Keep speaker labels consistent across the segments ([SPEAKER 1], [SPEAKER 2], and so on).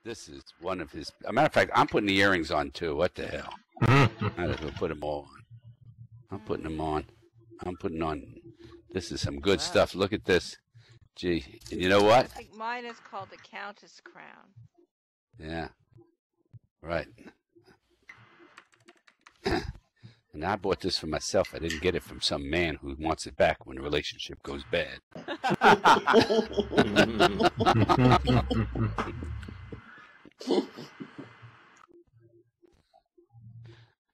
[SPEAKER 1] This is one of his. As a matter of fact, I'm putting the earrings on too. What the hell? Might as well put them all on. I'm putting them on. I'm putting on. This is some good stuff. Look at this. Gee, and you know what?
[SPEAKER 2] I think mine is called the Countess Crown.
[SPEAKER 1] Yeah. Right. And I bought this for myself. I didn't get it from some man who wants it back when the relationship goes bad.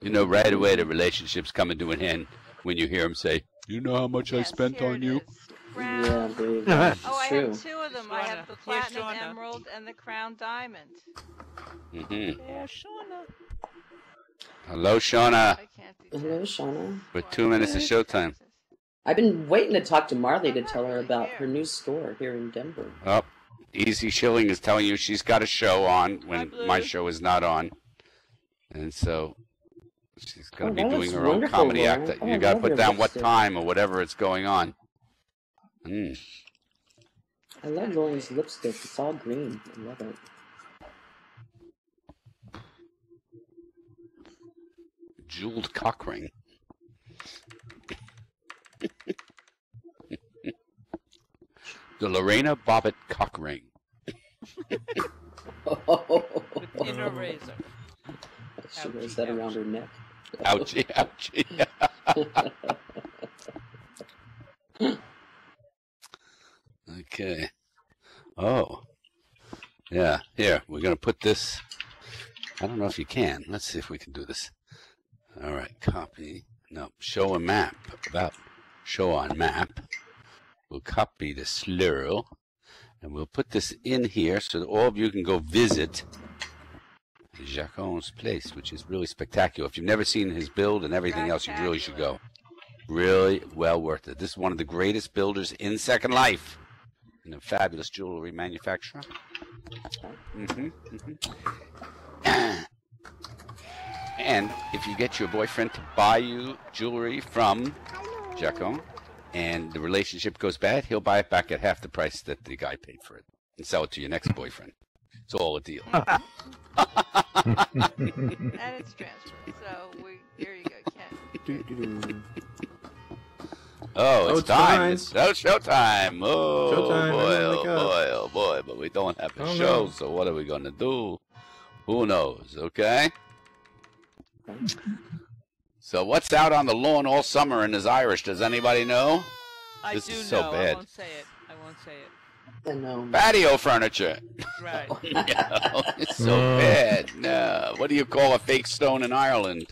[SPEAKER 1] You know right away the relationship's coming to an end when you hear him say, "You know how much I spent on you?"
[SPEAKER 3] Yeah, baby.
[SPEAKER 2] Oh, I have two of them. I have the Platinum Emerald and the Crown Diamond.
[SPEAKER 1] Mm-hmm.
[SPEAKER 2] Yeah, Shauna.
[SPEAKER 1] Hello, Shauna.
[SPEAKER 3] Hello, Shauna.
[SPEAKER 1] For 2 minutes of showtime.
[SPEAKER 3] I've been waiting to talk to Marley to tell her about her new store here in Denver.
[SPEAKER 1] Oh, Easy Shilling is telling you she's got a show on when my show is not on. And so she's going to be doing her own comedy act. You got to put down what time or whatever it's going on. Mm.
[SPEAKER 3] I love Lauren's lipstick. It's all green. I love it.
[SPEAKER 1] Jeweled cock ring. The Lorena Bobbitt cock ring.
[SPEAKER 2] In a razor.
[SPEAKER 3] She wears that around her neck.
[SPEAKER 1] Ouchie, ouchie. Okay. Oh. Yeah, here, we're going to put this. I don't know if you can. Let's see if we can do this. All right, copy. No, show a map. About show on map. We'll copy the slur, and we'll put this in here so that all of you can go visit Jacon's place, which is really spectacular. If you've never seen his build and everything else, you really should go. Really well worth it. This is one of the greatest builders in Second Life, and a fabulous jewelry manufacturer. And if you get your boyfriend to buy you jewelry from Jacon, and the relationship goes bad, he'll buy it back at half the price that the guy paid for it and sell it to your next boyfriend. It's all a deal.
[SPEAKER 2] And it's transferred. So here you go, Ken.
[SPEAKER 1] Oh, it's time. It's showtime. Oh,
[SPEAKER 4] showtime.
[SPEAKER 1] Boy, oh, boy, oh, boy. But we don't have a show, so what are we going to do? Who knows, okay? So what's out on the lawn all summer and is Irish? Does anybody know? This is so bad.
[SPEAKER 2] I won't say it. I won't say it.
[SPEAKER 3] I know.
[SPEAKER 1] Patio furniture.
[SPEAKER 2] Right.
[SPEAKER 1] No, it's so bad. No. What do you call a fake stone in Ireland?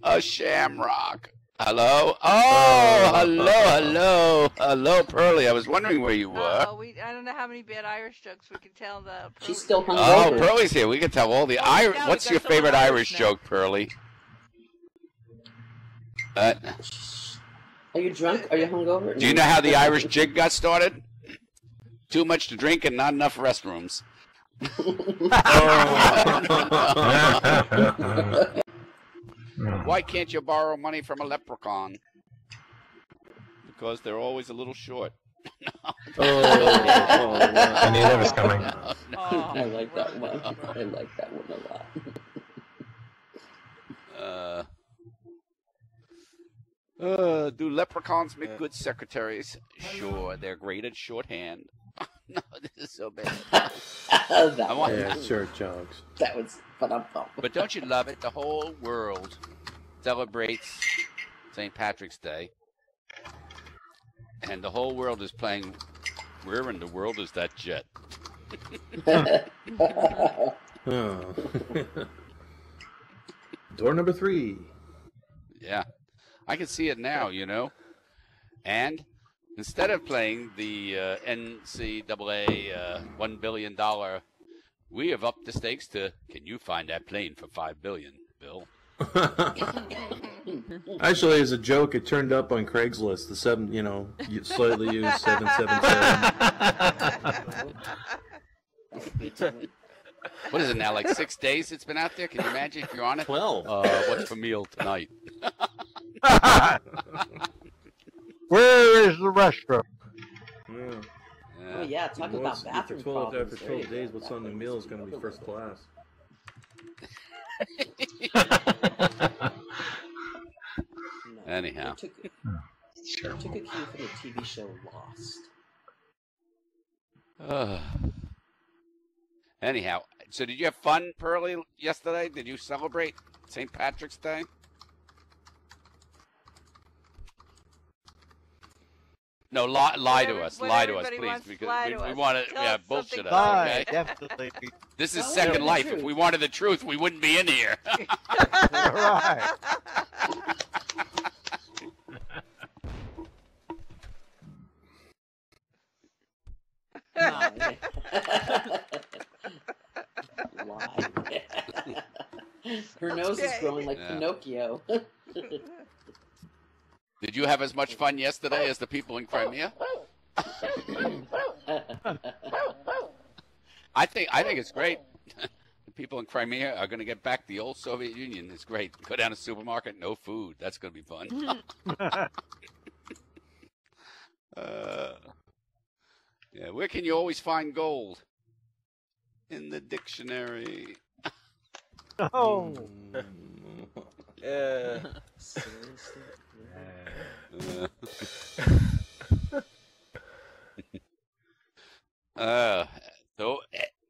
[SPEAKER 1] A shamrock. Hello? Oh, hello, Pearly. I was wondering where you were.
[SPEAKER 2] I don't know how many bad Irish jokes we can tell the.
[SPEAKER 3] She's still hungry.
[SPEAKER 1] Oh, Pearly's here. We can tell all the Irish. What's your favorite Irish joke, Pearly?
[SPEAKER 3] Are you drunk? Are you hungover?
[SPEAKER 1] Do you know how the Irish jig got started? Too much to drink and not enough restrooms. Why can't you borrow money from a leprechaun? Because they're always a little short.
[SPEAKER 4] I knew that was coming.
[SPEAKER 3] I like that one. I like that one a lot.
[SPEAKER 1] Do leprechauns make good secretaries? Sure, they're great at shorthand. No, this is so bad.
[SPEAKER 4] Sure, jokes.
[SPEAKER 3] That was phenomenal.
[SPEAKER 1] But don't you love it? The whole world celebrates St. Patrick's Day, and the whole world is playing Where in the World Is That Jet?
[SPEAKER 4] Door number 3.
[SPEAKER 1] Yeah. I can see it now, you know. And instead of playing the NCAA $1 billion, we have upped the stakes to, can you find that plane for $5 billion, Bill?
[SPEAKER 4] Actually, as a joke, it turned up on Craigslist. The slightly used 777.
[SPEAKER 1] What is it now? Like 6 days it's been out there? Can you imagine if you're on it?
[SPEAKER 4] 12.
[SPEAKER 1] What's for meal tonight?
[SPEAKER 5] Where is the restroom?
[SPEAKER 4] Yeah.
[SPEAKER 3] Oh yeah, talk about bathroom problems.
[SPEAKER 4] After 12 days, what's on the meal is going to be first class.
[SPEAKER 3] No,
[SPEAKER 1] Anyhow.
[SPEAKER 3] Took a cue from the TV show Lost.
[SPEAKER 1] Anyhow, so did you have fun, Pearlie, yesterday? Did you celebrate St. Patrick's Day? No, lie to us. Lie to us, please. Because we want to bullshit us, okay?
[SPEAKER 5] Definitely.
[SPEAKER 1] This is Second Life. If we wanted the truth, we wouldn't be in here.
[SPEAKER 5] Right.
[SPEAKER 3] Lie. Her nose is growing like Pinocchio.
[SPEAKER 1] Did you have as much fun yesterday as the people in Crimea? I think it's great. The people in Crimea are going to get back the old Soviet Union. It's great. Go down to the supermarket, no food. That's going to be fun. Yeah, where can you always find gold? In the dictionary.
[SPEAKER 5] Oh.
[SPEAKER 3] Seriously?
[SPEAKER 1] So,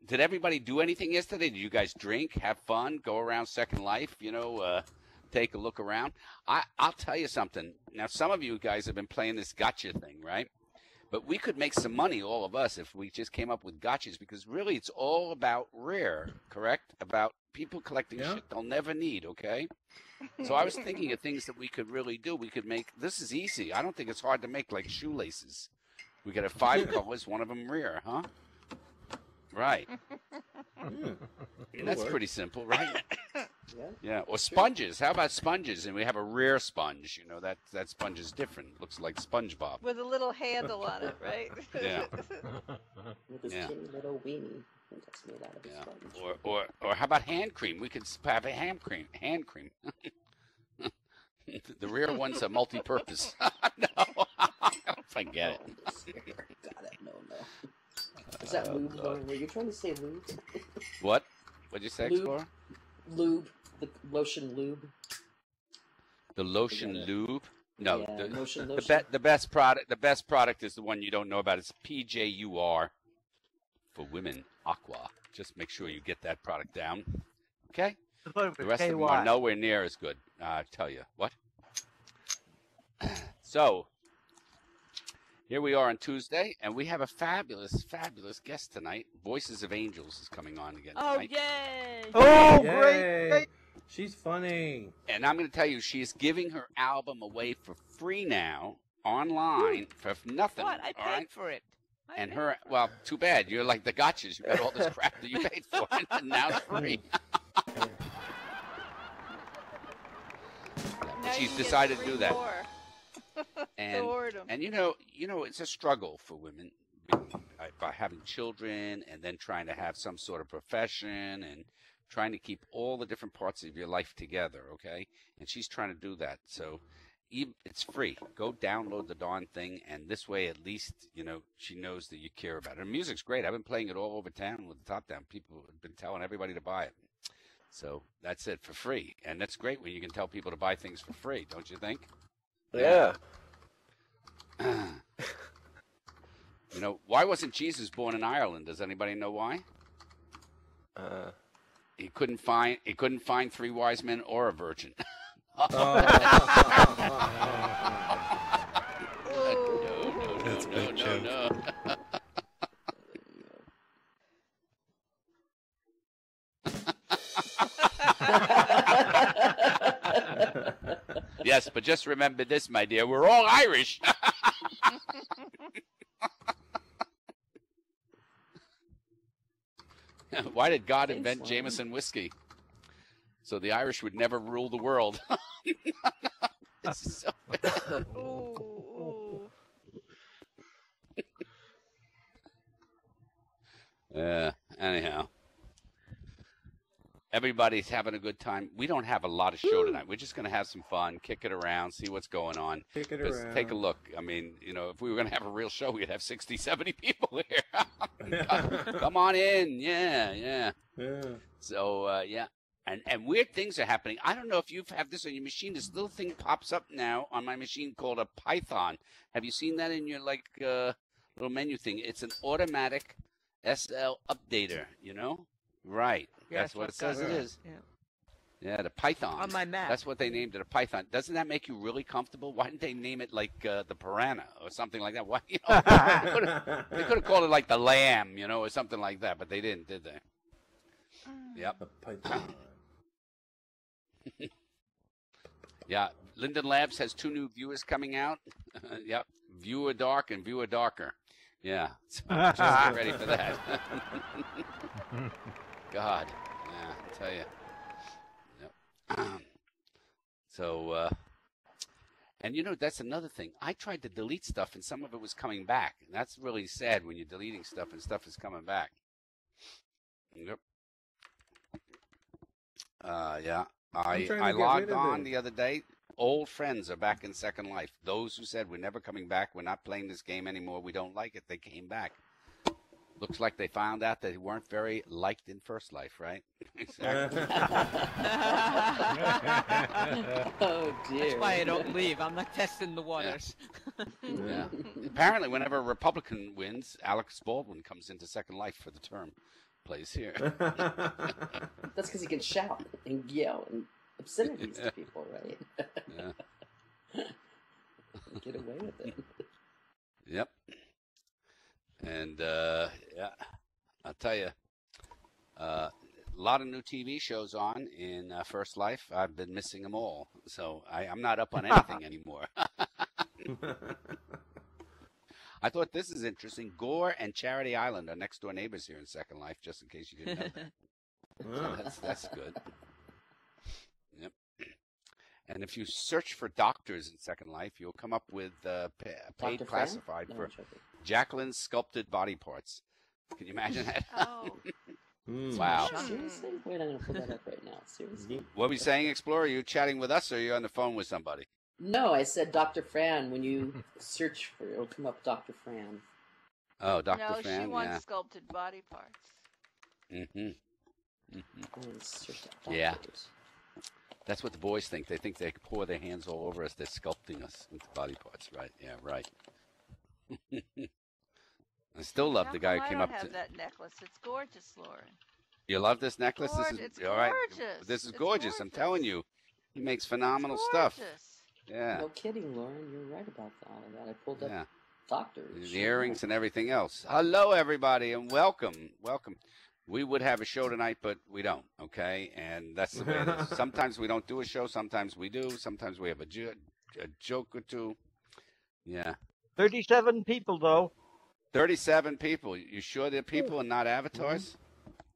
[SPEAKER 1] did everybody do anything yesterday? Did you guys drink, have fun, go around Second Life, take a look around? I'll tell you something. Now, some of you guys have been playing this gotcha thing, right? But we could make some money, all of us, if we just came up with gotchas, because really it's all about rare, correct? About people collecting shit they'll never need, okay? So I was thinking of things that we could really do. We could make, this is easy. I don't think it's hard to make, like shoelaces. We could have 5 colors, one of them rare, huh? Right. That's pretty simple, right? Yeah. Or sponges. How about sponges? And we have a rare sponge. That sponge is different. Looks like SpongeBob.
[SPEAKER 2] With a little handle on it, right?
[SPEAKER 1] Yeah.
[SPEAKER 3] With this teeny little weenie that's made out of a sponge.
[SPEAKER 1] Or how about hand cream? We could have a hand cream. The rare ones are multi-purpose. No. Forget it.
[SPEAKER 3] Got it. No. Is that lube, Lauren? Were you trying to say lube?
[SPEAKER 1] What? What'd you say, Explorer?
[SPEAKER 3] Lube. The lotion lube.
[SPEAKER 1] The lotion lube? No.
[SPEAKER 3] Yeah, lotion.
[SPEAKER 1] The best product is the one you don't know about. It's PJUR for women, Aqua. Just make sure you get that product down. Okay? The rest of them are nowhere near as good. I tell you. What? So, here we are on Tuesday, and we have a fabulous, fabulous guest tonight. Voices of Angels is coming on again tonight.
[SPEAKER 2] Yay!
[SPEAKER 5] Oh,
[SPEAKER 4] Yay.
[SPEAKER 5] great!
[SPEAKER 4] She's funny.
[SPEAKER 1] And I'm going to tell you, she's giving her album away for free now, online, for nothing.
[SPEAKER 2] What? I paid for it.
[SPEAKER 1] And well, too bad. You're like the gotchas. You got all this crap that you paid for, and now it's free. She's decided to do that. And it's a struggle for women by having children and then trying to have some sort of profession and trying to keep all the different parts of your life together, okay? And she's trying to do that. So it's free. Go download the darn thing, and this way at least, she knows that you care about it. Her music's great. I've been playing it all over town with the top down. People have been telling everybody to buy it. So that's it for free. And that's great when you can tell people to buy things for free, don't you think?
[SPEAKER 6] Yeah.
[SPEAKER 1] Why wasn't Jesus born in Ireland? Does anybody know why? He couldn't find 3 wise men or a virgin.
[SPEAKER 5] That's a big joke.
[SPEAKER 1] No. Yes, but just remember this, my dear. We're all Irish. Why did God invent Jameson whiskey? So the Irish would never rule the world. Anyhow. everybody's having a good time. We don't have a lot of show tonight. We're just going to have some fun, kick it around, see what's going on.
[SPEAKER 4] Kick it
[SPEAKER 1] 'Cause
[SPEAKER 4] around.
[SPEAKER 1] take a look. I mean, you know, if we were going to have a real show, we'd have 60, 70 people here. Come on in. Yeah.
[SPEAKER 4] Yeah.
[SPEAKER 1] So, yeah. And weird things are happening. I don't know if you have this on your machine. This little thing pops up now on my machine called a Python. Have you seen that in your, like, little menu thing? It's an automatic SL updater, you know? Right.
[SPEAKER 6] Yeah,
[SPEAKER 1] That's what it says it is.
[SPEAKER 6] Yeah.
[SPEAKER 1] Yeah, the Python.
[SPEAKER 6] On my Mac.
[SPEAKER 1] That's what they named it, a Python. Doesn't that make you really comfortable? Why didn't they name it like the Piranha or something like that? Why, you know, they could have called it like the Lamb, you know, or something like that, but they didn't, did they? Yep.
[SPEAKER 4] A Python.
[SPEAKER 1] Yeah, Linden Labs has 2 new viewers coming out. Yep, Viewer Dark and Viewer Darker. Yeah, so just get ready for that. God, yeah, I'll tell you. Yep. So, and you know, that's another thing. I tried to delete stuff and some of it was coming back. And that's really sad when you're deleting stuff and stuff is coming back. Yep. Yeah. I
[SPEAKER 4] trying to get
[SPEAKER 1] logged
[SPEAKER 4] rid of
[SPEAKER 1] on
[SPEAKER 4] it.
[SPEAKER 1] the other day. Old friends are back in Second Life. Those who said we're never coming back, we're not playing this game anymore, we don't like it, they came back. Looks like they found out that they weren't very liked in First Life, right? Exactly.
[SPEAKER 3] Oh dear.
[SPEAKER 6] That's why I don't leave. I'm not testing the waters.
[SPEAKER 1] Yeah. Apparently, whenever a Republican wins, Alex Baldwin comes into Second Life for the term. Plays here.
[SPEAKER 3] That's because he can shout and yell and obscenities to people, right?
[SPEAKER 1] Yeah.
[SPEAKER 3] Get away with it.
[SPEAKER 1] Yep. And yeah, I'll tell you, a lot of new TV shows on in First Life. I've been missing them all, so I'm not up on anything anymore. I thought this is interesting. Gore and Charity Island are next door neighbors here in Second Life, just in case you didn't know that. So that's good. Yep. And if you search for doctors in Second Life, you'll come up with paid
[SPEAKER 3] Dr.
[SPEAKER 1] classified
[SPEAKER 3] Fran? No,
[SPEAKER 1] for
[SPEAKER 3] I'm joking.
[SPEAKER 1] Jacqueline's sculpted body parts. Can you imagine that?
[SPEAKER 2] Oh.
[SPEAKER 1] Wow.
[SPEAKER 3] Seriously? Wait, I'm going to pull that up right now. Seriously?
[SPEAKER 1] What were you saying, Explorer? Are you chatting with us or are you on the phone with somebody?
[SPEAKER 3] No, I said Dr. Fran. When you search for it, it'll come up Dr. Fran.
[SPEAKER 1] Oh, Dr.
[SPEAKER 2] No,
[SPEAKER 1] Fan,
[SPEAKER 2] she wants
[SPEAKER 1] yeah.
[SPEAKER 2] sculpted body parts.
[SPEAKER 1] Mm-hmm.
[SPEAKER 3] I'm gonna search up
[SPEAKER 1] Yeah.
[SPEAKER 3] doctors.
[SPEAKER 1] That's what the boys think. They think they pour their hands all over us. They're sculpting us into body parts, right? Yeah, right. I still love
[SPEAKER 2] How
[SPEAKER 1] the guy
[SPEAKER 2] come
[SPEAKER 1] who came
[SPEAKER 2] I
[SPEAKER 1] up
[SPEAKER 2] don't
[SPEAKER 1] to.
[SPEAKER 2] have that necklace. It's gorgeous, Lauren.
[SPEAKER 1] You love this necklace?
[SPEAKER 2] Gorgeous.
[SPEAKER 1] This
[SPEAKER 2] It's
[SPEAKER 1] is all right.
[SPEAKER 2] gorgeous.
[SPEAKER 1] This is
[SPEAKER 2] It's
[SPEAKER 1] gorgeous. I'm
[SPEAKER 2] gorgeous.
[SPEAKER 1] telling you, he makes phenomenal stuff.
[SPEAKER 2] Gorgeous.
[SPEAKER 1] Yeah,
[SPEAKER 3] No kidding, Lauren. You're right about all of that. I pulled up
[SPEAKER 1] yeah.
[SPEAKER 3] doctors.
[SPEAKER 1] The earrings and everything else. Hello, everybody, and welcome, welcome. We would have a show tonight, but we don't. Okay, and that's the way it is. Sometimes we don't do a show. Sometimes we do. Sometimes we have a joke or two. Yeah.
[SPEAKER 5] 37 people, though.
[SPEAKER 1] 37 people. You sure they're people and not avatars?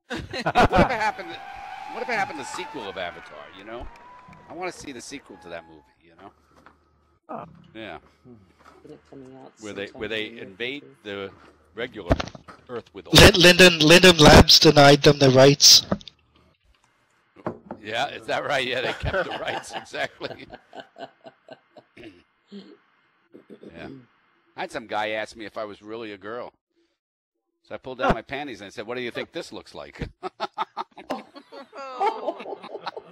[SPEAKER 1] Whatever happened to the sequel of Avatar, you know? I want to see the sequel to that movie, you know?
[SPEAKER 5] Oh.
[SPEAKER 1] Yeah.
[SPEAKER 3] Isn't it coming out
[SPEAKER 1] Where
[SPEAKER 3] sometime
[SPEAKER 1] they
[SPEAKER 3] in the near
[SPEAKER 1] invade
[SPEAKER 3] future?
[SPEAKER 1] the regular Earth with all.
[SPEAKER 7] Linden Labs denied them the rights.
[SPEAKER 1] Yeah, is that right? Yeah, they kept the rights, exactly. Yeah. I had some guy ask me if I was really a girl. So I pulled down my panties and I said, "What do you think this looks like?"
[SPEAKER 2] Oh.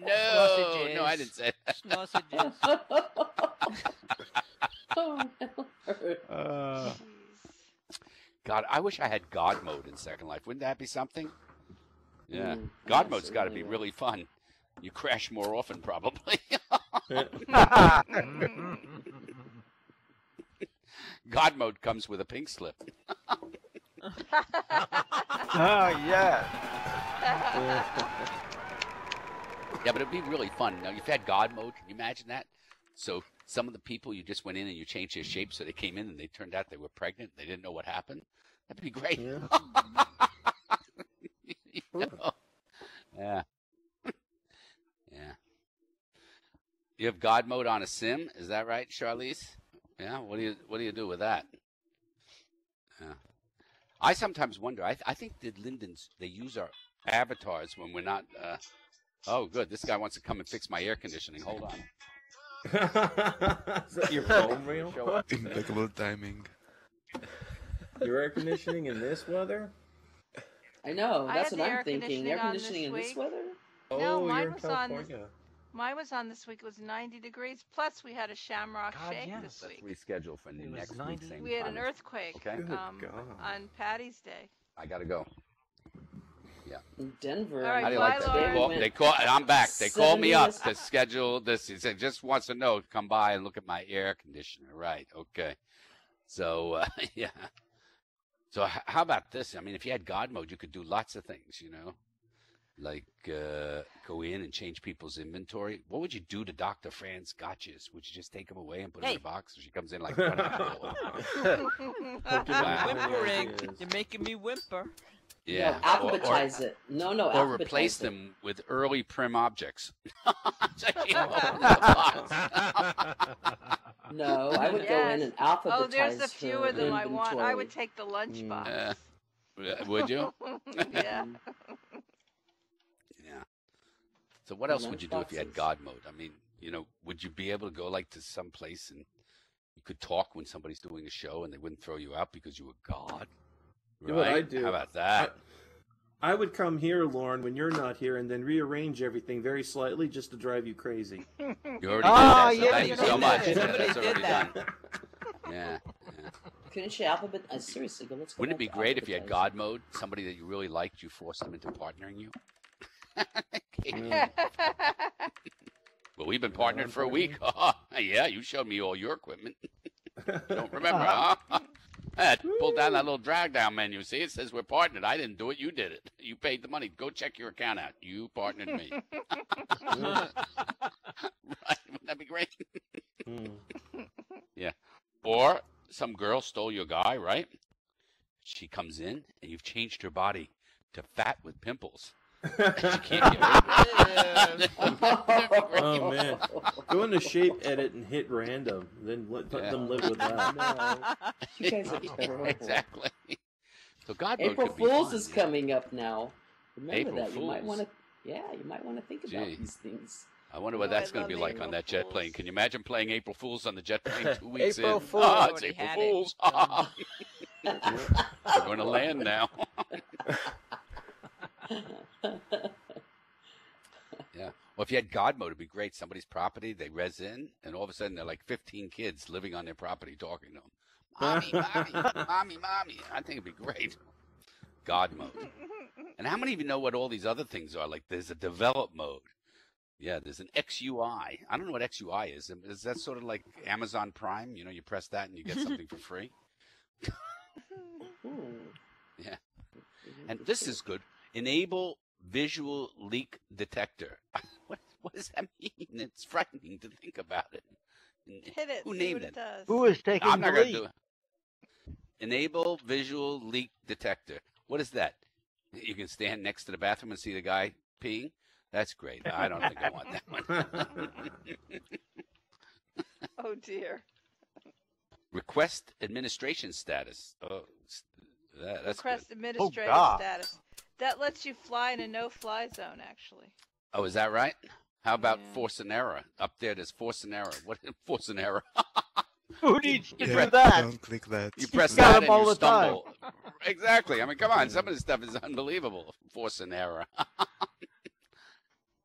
[SPEAKER 6] Sausages.
[SPEAKER 1] No, I didn't say that.
[SPEAKER 6] Sausages.
[SPEAKER 3] Oh, no.
[SPEAKER 5] Uh,
[SPEAKER 1] God, I wish I had God mode in Second Life. Wouldn't that be something? Yeah.
[SPEAKER 3] Mm,
[SPEAKER 1] God
[SPEAKER 3] yes,
[SPEAKER 1] mode's
[SPEAKER 3] it
[SPEAKER 1] got to
[SPEAKER 3] really
[SPEAKER 1] be
[SPEAKER 3] would.
[SPEAKER 1] really fun. You crash more often, probably. God mode comes with a pink slip.
[SPEAKER 5] oh, yeah.
[SPEAKER 1] Yeah, but it'd be really fun. Now, you've had God mode. Can you imagine that? So some of the people, you just went in and you changed their shape so they came in and they turned out they were pregnant. They didn't know what happened. That'd be great.
[SPEAKER 4] Yeah.
[SPEAKER 1] You know? Yeah. Yeah. You have God mode on a sim, is that right, Charlize? Yeah. What do you do with that? Yeah. I sometimes wonder. I think the Lindens, they use our avatars when we're not Oh, good. This guy wants to come and fix my air conditioning. Hold on.
[SPEAKER 4] Is that your phone reel?
[SPEAKER 1] Show up.
[SPEAKER 8] Impeccable timing.
[SPEAKER 4] Your air conditioning in this weather?
[SPEAKER 3] I know.
[SPEAKER 2] I
[SPEAKER 3] That's
[SPEAKER 2] had
[SPEAKER 3] what
[SPEAKER 2] the
[SPEAKER 3] I'm
[SPEAKER 2] air
[SPEAKER 3] thinking. Air
[SPEAKER 2] conditioning on
[SPEAKER 3] conditioning
[SPEAKER 2] this
[SPEAKER 3] in this
[SPEAKER 2] week.
[SPEAKER 3] weather?
[SPEAKER 2] No,
[SPEAKER 4] Oh,
[SPEAKER 2] mine
[SPEAKER 4] you're in
[SPEAKER 2] was on this-
[SPEAKER 4] California.
[SPEAKER 2] Mine was on this week. It was 90 degrees. Plus, we had a shamrock
[SPEAKER 5] God,
[SPEAKER 2] shake
[SPEAKER 5] yes.
[SPEAKER 2] this week.
[SPEAKER 1] Reschedule for
[SPEAKER 5] It was
[SPEAKER 1] next week.
[SPEAKER 5] 90.
[SPEAKER 1] Same
[SPEAKER 2] We had
[SPEAKER 1] time.
[SPEAKER 2] an earthquake
[SPEAKER 1] Okay.
[SPEAKER 4] Good God.
[SPEAKER 2] on Patty's Day.
[SPEAKER 1] I gotta go.
[SPEAKER 3] In Denver.
[SPEAKER 2] All right,
[SPEAKER 1] How do you
[SPEAKER 2] bye,
[SPEAKER 1] like that?
[SPEAKER 2] Lauren.
[SPEAKER 1] They call. I'm back. They called me up
[SPEAKER 3] 70
[SPEAKER 1] to schedule this. He said just wants to know. Come by and look at my air conditioner. Right. Okay. So yeah. So how about this? I mean, if you had God mode, you could do lots of things. You know, like go in and change people's inventory. What would you do to Dr. Fran's gotchas? Would you just take them away and put them in a box, or she comes in like running out the door? Wow.
[SPEAKER 6] Whimpering. You're making me whimper.
[SPEAKER 1] Yeah.
[SPEAKER 3] No, alphabetize it. No,
[SPEAKER 1] Or
[SPEAKER 3] alphabetize
[SPEAKER 1] replace
[SPEAKER 3] it.
[SPEAKER 1] them with early prim objects.
[SPEAKER 3] No, I would go in and alphabetize
[SPEAKER 2] Oh, there's a few
[SPEAKER 3] her
[SPEAKER 2] of them I want. I
[SPEAKER 3] inventory.
[SPEAKER 2] would take the lunchbox.
[SPEAKER 1] Would you?
[SPEAKER 2] Yeah.
[SPEAKER 1] Yeah. So what else would you do if you had
[SPEAKER 3] Lunchboxes.
[SPEAKER 1] God mode? I mean, you know, would you be able to go like to some place and you could talk when somebody's doing a show and they wouldn't throw you out because you were God?
[SPEAKER 4] You know what
[SPEAKER 1] Right?
[SPEAKER 4] I'd do?
[SPEAKER 1] How about that?
[SPEAKER 4] I would come here, Lauren, when you're not here, and then rearrange everything very slightly just to drive you crazy.
[SPEAKER 1] You already
[SPEAKER 5] Ah,
[SPEAKER 1] did that. So
[SPEAKER 5] yeah,
[SPEAKER 1] thank
[SPEAKER 5] you
[SPEAKER 1] you so
[SPEAKER 5] did
[SPEAKER 1] much.
[SPEAKER 5] that.
[SPEAKER 6] Somebody
[SPEAKER 1] That's
[SPEAKER 6] did
[SPEAKER 1] already
[SPEAKER 6] that.
[SPEAKER 1] done. Yeah.
[SPEAKER 3] Couldn't you alphabet? Seriously, go. Let's go.
[SPEAKER 1] Wouldn't it be
[SPEAKER 3] back to
[SPEAKER 1] great if you had
[SPEAKER 3] alphabetizing.
[SPEAKER 1] God mode? Somebody that you really liked, you forced them into partnering you. Well, we've been partnered for a week. Yeah, you showed me all your equipment. Don't remember, huh? Pull down that little drag down menu. See, it says we're partnered. I didn't do it. You did it. You paid the money. Go check your account out. You partnered me. Right? Wouldn't that be great? Yeah. Or some girl stole your guy, right? She comes in and you've changed her body to fat with pimples. She can't get rid of it.
[SPEAKER 4] Oh man, go into shape edit and hit random, then let them live with that.
[SPEAKER 3] You guys are terrible.
[SPEAKER 1] Exactly. So God mode
[SPEAKER 3] April
[SPEAKER 1] could be
[SPEAKER 3] Fools
[SPEAKER 1] fun,
[SPEAKER 3] is
[SPEAKER 1] yeah.
[SPEAKER 3] coming up now. Remember
[SPEAKER 1] April
[SPEAKER 3] that. You might
[SPEAKER 1] Fools.
[SPEAKER 3] want to. Yeah, you might want to think about
[SPEAKER 1] Gee.
[SPEAKER 3] these things.
[SPEAKER 1] I wonder what
[SPEAKER 2] Oh,
[SPEAKER 1] that's
[SPEAKER 2] I
[SPEAKER 1] going to be
[SPEAKER 2] love
[SPEAKER 1] like on
[SPEAKER 2] April
[SPEAKER 1] that jet
[SPEAKER 2] Fools.
[SPEAKER 1] plane. Can you imagine playing April Fools on the jet plane 2 weeks
[SPEAKER 5] April
[SPEAKER 1] in?
[SPEAKER 5] Fools.
[SPEAKER 1] Oh, it's
[SPEAKER 6] Already
[SPEAKER 1] April
[SPEAKER 6] had it.
[SPEAKER 1] Fools. We're going to land now. Yeah. Well, if you had God mode, it'd be great. Somebody's property, they res in, and all of a sudden they're like 15 kids living on their property talking to them. Mommy, mommy, mommy, mommy. I think it'd be great. God mode. And how many of you know what all these other things are? Like there's a develop mode. Yeah, there's an XUI. I don't know what XUI is. Is that sort of like Amazon Prime? You know, you press that and you get something for free? Yeah. And this is good. Enable visual leak detector. What does that mean? It's frightening to think about it.
[SPEAKER 2] Hit it.
[SPEAKER 1] Who
[SPEAKER 2] see
[SPEAKER 1] named
[SPEAKER 2] what
[SPEAKER 1] it?
[SPEAKER 2] does.
[SPEAKER 5] Who is taking
[SPEAKER 1] I'm
[SPEAKER 5] the
[SPEAKER 1] not going to
[SPEAKER 5] lead?
[SPEAKER 1] do it. Enable visual leak detector. What is that? You can stand next to the bathroom and see the guy peeing? That's great. I don't think I want that one.
[SPEAKER 2] Oh dear.
[SPEAKER 1] Request administration status. Oh, that's
[SPEAKER 2] Request
[SPEAKER 1] good.
[SPEAKER 2] administrative
[SPEAKER 5] God.
[SPEAKER 2] status. That lets you fly in a no-fly zone, actually.
[SPEAKER 1] Oh, is that right? How about
[SPEAKER 2] Yeah.
[SPEAKER 1] force an error? Up there, there's force an error. What is force an error?
[SPEAKER 5] Who needs to
[SPEAKER 8] Yeah,
[SPEAKER 5] do that?
[SPEAKER 8] don't click that.
[SPEAKER 1] You press
[SPEAKER 5] got
[SPEAKER 1] that
[SPEAKER 5] them
[SPEAKER 1] and
[SPEAKER 5] all
[SPEAKER 1] you
[SPEAKER 5] the time.
[SPEAKER 1] stumble. Exactly. I mean, come on. Some of this stuff is unbelievable. Force an error.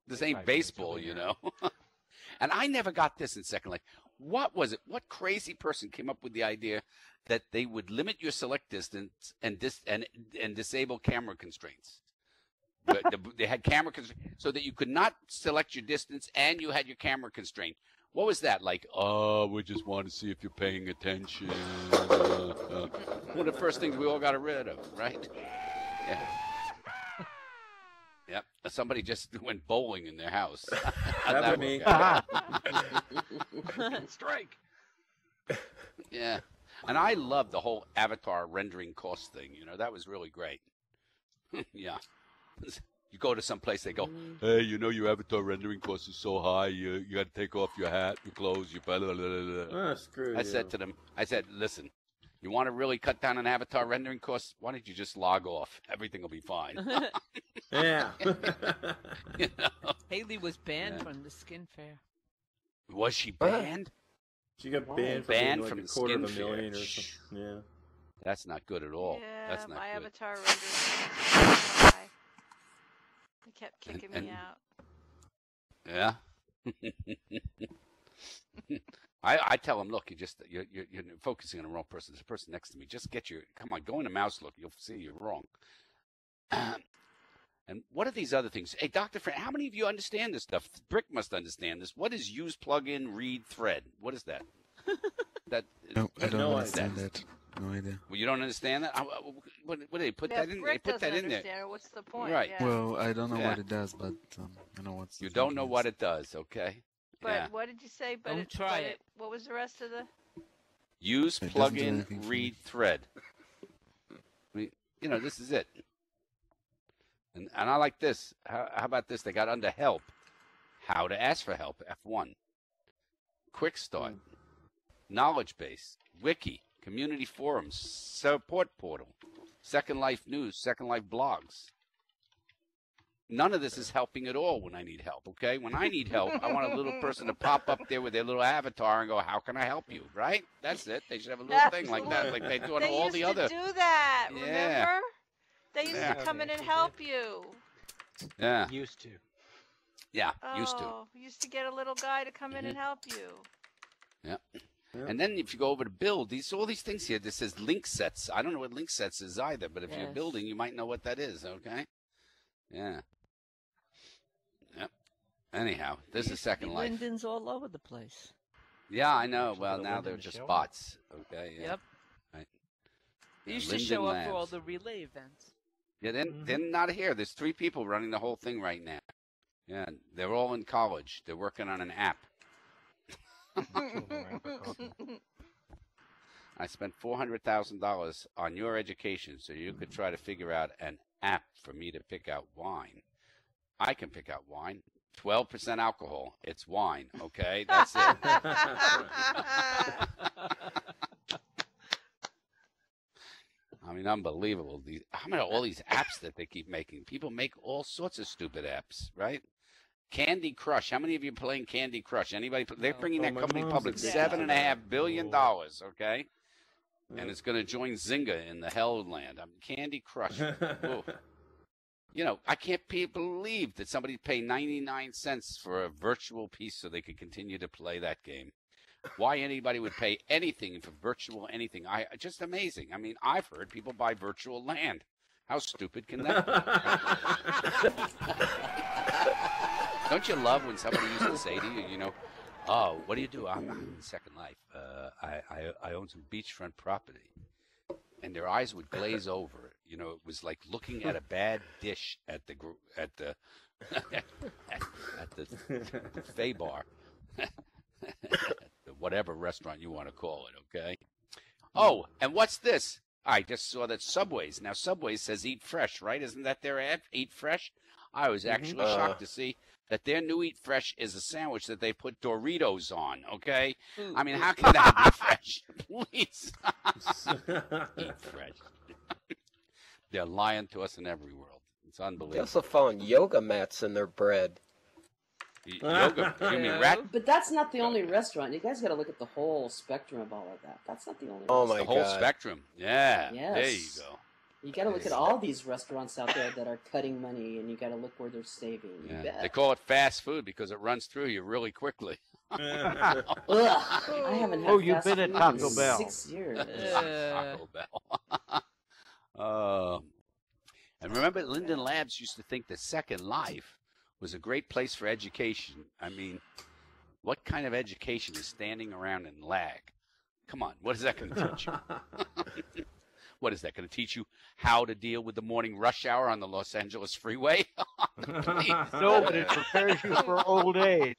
[SPEAKER 1] This ain't baseball, you know. And I never got this in Second Life. What was it? What crazy person came up with the idea that they would limit your select distance and disable camera constraints? They had camera constraints so that you could not select your distance and you had your camera constraint. What was that? Like, we just want to see if you're paying attention. One of the first things we all got rid of, right? Yeah. Yep. Somebody just went bowling in their house. How'd that
[SPEAKER 4] me.
[SPEAKER 1] work out?
[SPEAKER 5] Strike.
[SPEAKER 1] Yeah. And I love the whole avatar rendering cost thing. You know, that was really great. Yeah. You go to some place, they go, hey, you know, your avatar rendering cost is so high, you got to take off your hat, your clothes, your blah, blah, blah, blah.
[SPEAKER 4] Screw
[SPEAKER 1] I
[SPEAKER 4] you.
[SPEAKER 1] said to them, listen, You want to really cut down on avatar rendering costs? Why don't you just log off? Everything will be fine.
[SPEAKER 4] Yeah.
[SPEAKER 1] You know?
[SPEAKER 6] Haley was banned from the Skin Fair.
[SPEAKER 1] Was she banned?
[SPEAKER 4] She got banned from like
[SPEAKER 1] the
[SPEAKER 4] $250,000
[SPEAKER 1] Skin
[SPEAKER 4] or
[SPEAKER 1] Fair.
[SPEAKER 4] something. Yeah.
[SPEAKER 1] That's not good at all.
[SPEAKER 2] Yeah,
[SPEAKER 1] That's not
[SPEAKER 2] my
[SPEAKER 1] good.
[SPEAKER 2] avatar rendering. They kept kicking me out.
[SPEAKER 1] Yeah. I tell him, look, you're focusing on the wrong person. There's a person next to me. Just come on, go into mouse look. You'll see you're wrong. And what are these other things? Hey, Dr. Frank, how many of you understand this stuff? Brick must understand this. What is use plugin read thread? What is that?
[SPEAKER 8] No, I don't
[SPEAKER 4] no
[SPEAKER 8] understand that. No idea.
[SPEAKER 1] Well, you don't understand that? What do they put that in? They put that in there.
[SPEAKER 2] What's the point?
[SPEAKER 1] Right.
[SPEAKER 2] Yeah.
[SPEAKER 8] Well, I don't know
[SPEAKER 1] Yeah.
[SPEAKER 8] what it does, but I know what's.
[SPEAKER 1] You don't know what it does, okay?
[SPEAKER 2] But
[SPEAKER 1] Yeah.
[SPEAKER 2] what did you say? But
[SPEAKER 6] Don't try it.
[SPEAKER 2] What was the rest of the?
[SPEAKER 1] Use
[SPEAKER 8] It doesn't do
[SPEAKER 1] plugin
[SPEAKER 8] anything for me.
[SPEAKER 1] read thread. This is it. And I like this. How about this? They got under help. How to ask for help, F1. Quick start. Knowledge base. Wiki. Community forums. Support portal. Second Life news. Second Life blogs. None of this is helping at all when I need help, okay? When I need help, I want a little person to pop up there with their little avatar and go, how can I help you, right? That's it. They should have a little thing like that, like they do on all the other.
[SPEAKER 2] They used to do that,
[SPEAKER 1] Yeah.
[SPEAKER 2] remember? They used
[SPEAKER 1] Yeah.
[SPEAKER 2] to come in and help you.
[SPEAKER 1] Yeah.
[SPEAKER 5] Used to.
[SPEAKER 1] Yeah, used to.
[SPEAKER 2] Oh, used to get a little guy to come in and help you.
[SPEAKER 1] Yeah. And then if you go over to build, all these things here, this says link sets. I don't know what link sets is either, but if you're
[SPEAKER 6] Yes.
[SPEAKER 1] building, you might know what that is, okay? Yeah. Yep. Anyhow, this is Second Life.
[SPEAKER 6] Linden's all over the place.
[SPEAKER 1] Yeah, I know.
[SPEAKER 5] Actually,
[SPEAKER 1] Well,
[SPEAKER 5] the
[SPEAKER 1] now
[SPEAKER 5] Linden
[SPEAKER 1] they're
[SPEAKER 5] is
[SPEAKER 1] just
[SPEAKER 5] showing.
[SPEAKER 1] bots, okay? Yeah.
[SPEAKER 6] Yep.
[SPEAKER 1] Right.
[SPEAKER 6] He
[SPEAKER 1] Yeah,
[SPEAKER 6] used to
[SPEAKER 1] Linden
[SPEAKER 6] show up for all
[SPEAKER 1] Labs.
[SPEAKER 6] the relay events.
[SPEAKER 1] Yeah, they're not here. There's 3 people running the whole thing right now. Yeah, they're all in college. They're working on an app. I spent $400,000 on your education so you could try to figure out an app for me to pick out wine. I can pick out wine. 12% alcohol. It's wine, okay? That's it. I mean, unbelievable. How many all these apps that they keep making? People make all sorts of stupid apps, right? Candy Crush. How many of you are playing Candy Crush? Anybody? They're bringing that
[SPEAKER 4] my
[SPEAKER 1] company
[SPEAKER 4] mom's
[SPEAKER 1] public.
[SPEAKER 4] addicted
[SPEAKER 1] $7.5
[SPEAKER 4] to
[SPEAKER 1] billion.
[SPEAKER 4] that.
[SPEAKER 1] Okay, and it's going to join Zynga in the Hell Land. Candy Crush. Whoa. You know, I can't believe that somebody paid 99 cents for a virtual piece so they could continue to play that game. Why anybody would pay anything for virtual anything? Just amazing. I mean, I've heard people buy virtual land. How stupid can that be? Don't you love when somebody used to say to you, you know, oh, what do you do? I'm in Second Life. I own some beachfront property. And their eyes would glaze over. You know, it was like looking at a bad dish at the buffet bar, whatever restaurant you want to call it. Okay. Oh, and what's this? I just saw that Subway's. Now Subway says Eat Fresh, right? Isn't that their ad? Eat Fresh. I was actually shocked to see that their new Eat Fresh is a sandwich that they put Doritos on, okay? I mean, how can that be fresh? Please. Eat Fresh. They're lying to us in every world. It's
[SPEAKER 9] They
[SPEAKER 1] unbelievable.
[SPEAKER 9] also found yoga mats in their bread.
[SPEAKER 1] Yoga, you mean rat?
[SPEAKER 3] But that's not the only restaurant. You guys got to look at the whole spectrum of all of that. That's not the only
[SPEAKER 9] Oh
[SPEAKER 3] restaurant.
[SPEAKER 9] my
[SPEAKER 1] The whole
[SPEAKER 9] God.
[SPEAKER 1] spectrum. Yeah.
[SPEAKER 3] Yes.
[SPEAKER 1] There you go.
[SPEAKER 3] You got to look at all these restaurants out there that are cutting money, and you got to look where they're saving. You
[SPEAKER 1] Yeah.
[SPEAKER 3] bet.
[SPEAKER 1] They call it fast food because it runs through you really quickly.
[SPEAKER 3] Ugh, I haven't had
[SPEAKER 5] Oh, you've
[SPEAKER 3] fast
[SPEAKER 5] been at
[SPEAKER 3] food
[SPEAKER 5] Taco
[SPEAKER 3] in
[SPEAKER 5] Bell.
[SPEAKER 3] 6 years.
[SPEAKER 1] Taco Bell. And remember, Linden Labs used to think that Second Life was a great place for education. I mean, what kind of education is standing around and lag? Come on, what is that going to teach you? What is that going to teach you? How to deal with the morning rush hour on the Los Angeles freeway? Please.
[SPEAKER 5] No, but it prepares you for old age.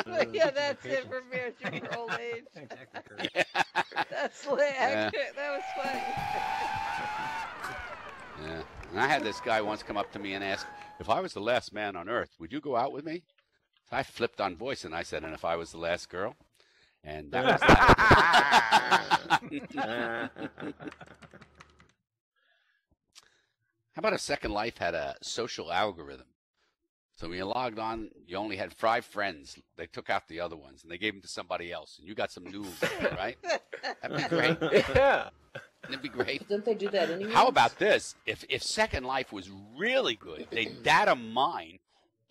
[SPEAKER 2] Yeah, that's it. Prepares you for old age. That's lag. That was funny.
[SPEAKER 1] Yeah. And I had this guy once come up to me and ask, if I was the last man on Earth, would you go out with me? So I flipped on voice and I said, and if I was the last girl? And that was that. How about a Second Life had a social algorithm? So when you logged on, you only had 5 friends. They took out the other ones, and they gave them to somebody else, and you got some new, right? That'd be great.
[SPEAKER 9] Yeah.
[SPEAKER 1] That'd be great.
[SPEAKER 3] But don't they do that anyway?
[SPEAKER 1] How about this? If Second Life was really good, they'd data mine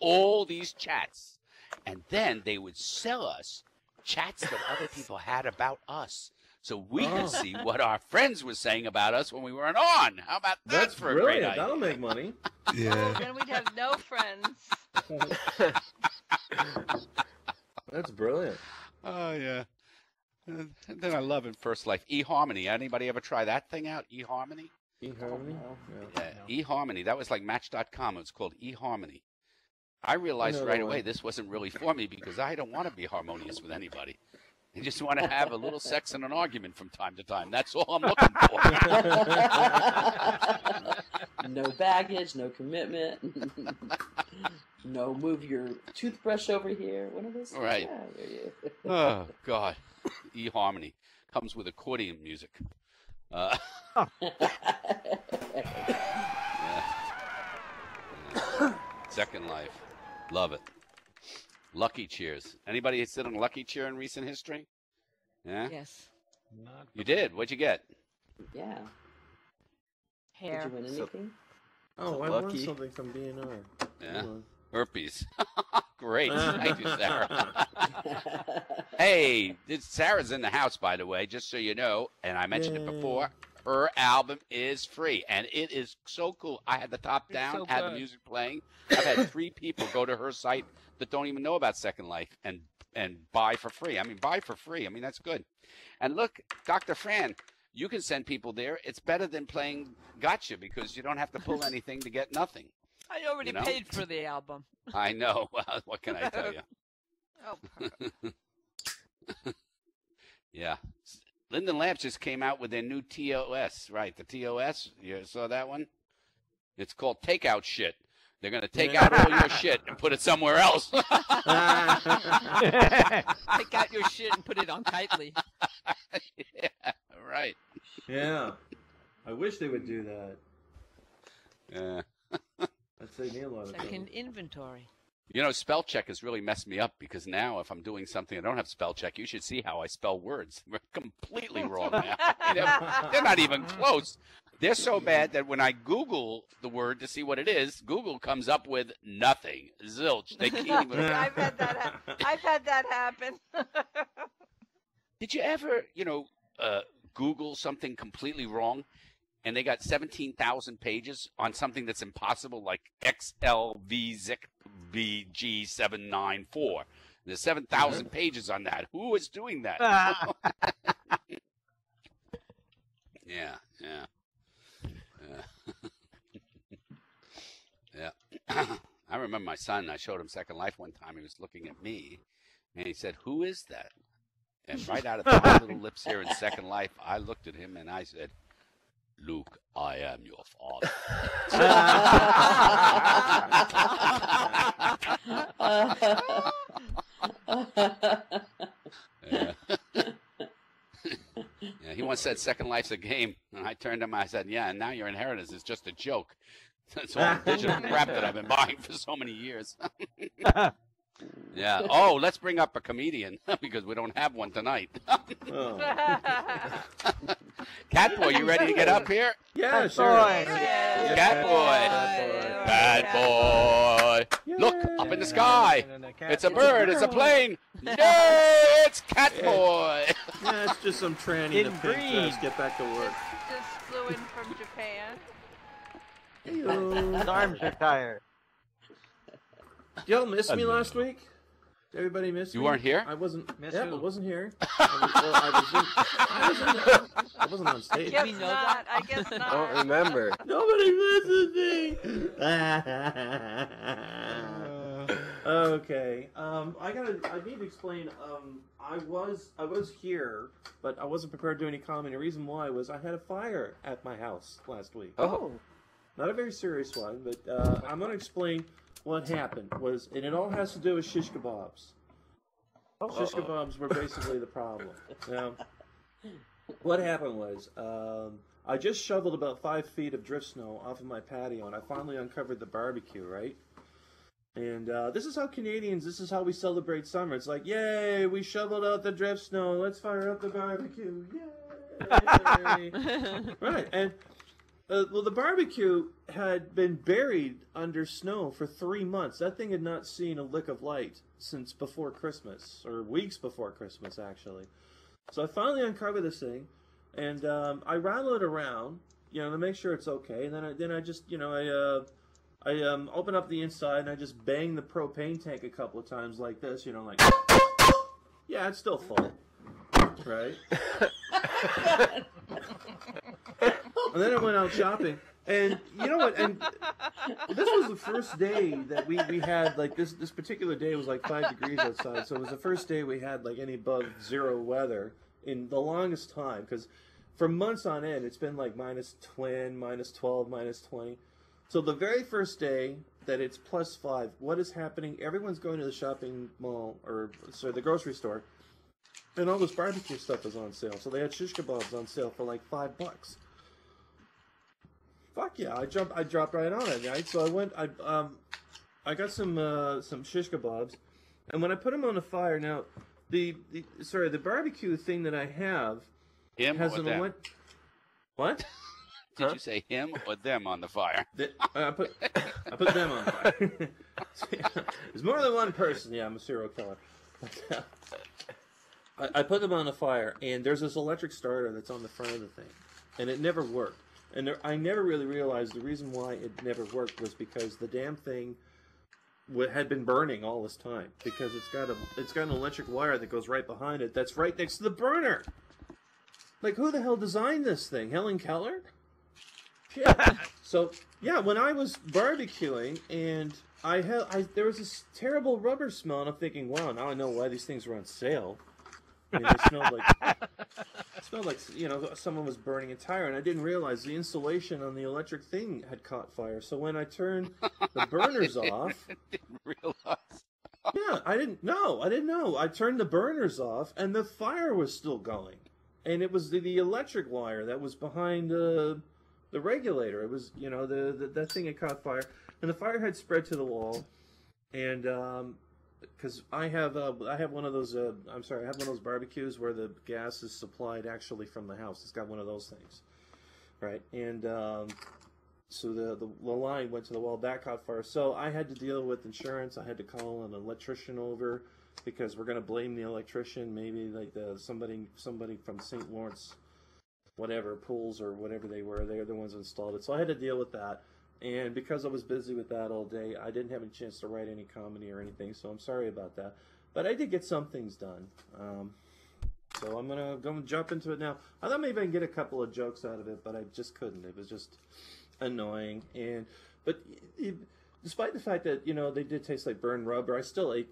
[SPEAKER 1] all these chats, and then they would sell us chats that other people had about us, so we could see what our friends were saying about us when we weren't on. How about that?
[SPEAKER 4] That's
[SPEAKER 1] for
[SPEAKER 4] brilliant.
[SPEAKER 1] a great idea?
[SPEAKER 4] That'll make money.
[SPEAKER 2] Oh, then we'd have no friends.
[SPEAKER 4] That's brilliant.
[SPEAKER 1] Oh yeah. And then I love in First Life eHarmony. Anybody ever try that thing out? eHarmony?
[SPEAKER 4] eHarmony?
[SPEAKER 1] Yeah, eHarmony. That was like Match.com. It was called eHarmony. I realized right away this wasn't really for me because I don't want to be harmonious with anybody. I just want to have a little sex and an argument from time to time. That's all I'm looking for.
[SPEAKER 3] No baggage, no commitment. No, move your toothbrush over here. One of those.
[SPEAKER 1] Right.
[SPEAKER 3] Yeah,
[SPEAKER 1] Oh, God. eHarmony comes with accordion music. Yeah. Second Life. Love it. Lucky Cheers. Anybody sit on a Lucky Cheer in recent history? Yeah?
[SPEAKER 6] Yes.
[SPEAKER 1] You did? What'd you get?
[SPEAKER 3] Yeah.
[SPEAKER 6] Hair.
[SPEAKER 3] Did you win anything?
[SPEAKER 4] Oh, I
[SPEAKER 9] Lucky.
[SPEAKER 4] won something from DNR.
[SPEAKER 1] Yeah. Herpes. Great. Thank you, Sarah. Hey, Sarah's in the house, by the way, just so you know, and I mentioned it before. Her album is free, and it is so cool. I had the top down, had the music playing. I've had 3 people go to her site that don't even know about Second Life and buy for free. I mean, buy for free. I mean, that's good. And look, Dr. Fran, you can send people there. It's better than playing gotcha because you don't have to pull anything to get nothing.
[SPEAKER 6] I already paid for the album.
[SPEAKER 1] I know. What can I tell you?
[SPEAKER 2] Oh.
[SPEAKER 1] Yeah. Linden Labs just came out with their new TOS, right? The TOS, you saw that one? It's called Takeout Shit. They're going to take out all your shit and put it somewhere else.
[SPEAKER 6] Take out your shit and put it on Kitely.
[SPEAKER 1] Yeah, right.
[SPEAKER 4] Yeah. I wish they would do that.
[SPEAKER 1] Yeah.
[SPEAKER 4] That'd save me a lot of
[SPEAKER 6] It's like
[SPEAKER 4] time.
[SPEAKER 6] an inventory.
[SPEAKER 1] You know, spell check has really messed me up because now if I'm doing something I don't have spell check, you should see how I spell words. We're completely wrong now. They're not even close. They're so bad that when I Google the word to see what it is, Google comes up with nothing. Zilch. They can't even.
[SPEAKER 2] I've had that happen.
[SPEAKER 1] Did you ever, Google something completely wrong, and they got 17,000 pages on something that's impossible, like XLVZICBG794. There's 7,000 pages on that. Who is doing that? Yeah. I remember my son, I showed him Second Life one time. He was looking at me, and he said, "Who is that?" And right out of my little lips here in Second Life, I looked at him and I said, "Luke, I am your father." Yeah, he once said Second Life's a game. And I turned to him, I said, "Yeah, and now your inheritance is just a joke. It's all digital crap that I've been buying for so many years." Yeah. Oh, let's bring up a comedian because we don't have one tonight. Catboy, you ready to get up here?
[SPEAKER 4] Yeah, sure.
[SPEAKER 1] Catboy. Bad boy. Look, up in the sky. It's a bird. It's a plane. No, it's Catboy.
[SPEAKER 4] Yeah, it's just some tranny in a pink dress. Get back to work.
[SPEAKER 2] Just flew in from Japan.
[SPEAKER 5] His arms are tired.
[SPEAKER 4] Y'all missed me last week? Everybody missed me?
[SPEAKER 1] You weren't here?
[SPEAKER 4] I wasn't.
[SPEAKER 5] Miss
[SPEAKER 4] I
[SPEAKER 5] who?
[SPEAKER 4] wasn't here. I wasn't on stage.
[SPEAKER 2] Guess
[SPEAKER 6] we know
[SPEAKER 2] not.
[SPEAKER 6] that?
[SPEAKER 2] I guess
[SPEAKER 9] I
[SPEAKER 2] not.
[SPEAKER 9] don't remember.
[SPEAKER 4] Nobody misses me. Okay. I need to explain. I was here, but I wasn't prepared to do any comment. The reason why was I had a fire at my house last week.
[SPEAKER 9] Oh.
[SPEAKER 4] Not a very serious one, but I'm going to explain what happened. And it all has to do with shish kebabs. Shish kebabs were basically the problem. Now, what happened was, I just shoveled about 5 feet of drift snow off of my patio, and I finally uncovered the barbecue, right? And this is how this is how we celebrate summer. It's like, yay, we shoveled out the drift snow. Let's fire up the barbecue. Yay! Right, and well, the barbecue had been buried under snow for 3 months. That thing had not seen a lick of light since before Christmas, or weeks before Christmas, actually. So I finally uncovered this thing, and I rattle it around, to make sure it's okay. And then I just, I open up the inside and I just bang the propane tank a couple of times like this, like, yeah, it's still full, right? And then I went out shopping, and you know what? And this was the first day that we had, like, this particular day was like 5 degrees outside, so it was the first day we had like any above zero weather in the longest time, because for months on end it's been like -10, -12, -20. So the very first day that it's +5, what is happening? Everyone's going to the shopping mall, the grocery store, and all this barbecue stuff is on sale. So they had shish kebabs on sale for like $5. Fuck yeah! I dropped right on it, right? So I got some shish kebabs, and when I put them on the fire, now the barbecue thing that I have has an what?
[SPEAKER 1] Did you say him or them on the fire?
[SPEAKER 4] I put them on the fire. There's more than one person. Yeah, I'm a serial killer. I put them on the fire, and there's this electric starter that's on the front of the thing, and it never worked. And I never really realized the reason why it never worked was because the damn thing had been burning all this time, because it's got an electric wire that goes right behind it that's right next to the burner. Like, who the hell designed this thing? Helen Keller? Yeah. So, yeah, when I was barbecuing, and there was this terrible rubber smell, and I'm thinking, wow, now I know why these things were on sale. I mean, they smelled like someone was burning a tire, and I didn't realize the insulation on the electric thing had caught fire. So when I turned the burners off,
[SPEAKER 1] didn't realize.
[SPEAKER 4] Yeah, I didn't know. I turned the burners off, and the fire was still going, and it was the electric wire that was behind the regulator. It was, that thing had caught fire, and the fire had spread to the wall, and because I have one of those I have one of those barbecues where the gas is supplied actually from the house. It's got one of those things, right? And so the line went to the wall, that caught fire. So I had to deal with insurance. I had to call an electrician over, because we're going to blame the electrician, maybe like somebody from St. Lawrence, whatever, Pools or whatever they were. They're the ones who installed it. So I had to deal with that. And because I was busy with that all day, I didn't have a chance to write any comedy or anything, so I'm sorry about that. But I did get some things done. So I'm going to go and jump into it now. I thought maybe I can get a couple of jokes out of it, but I just couldn't. It was just annoying. But despite the fact that, they did taste like burned rubber, I still had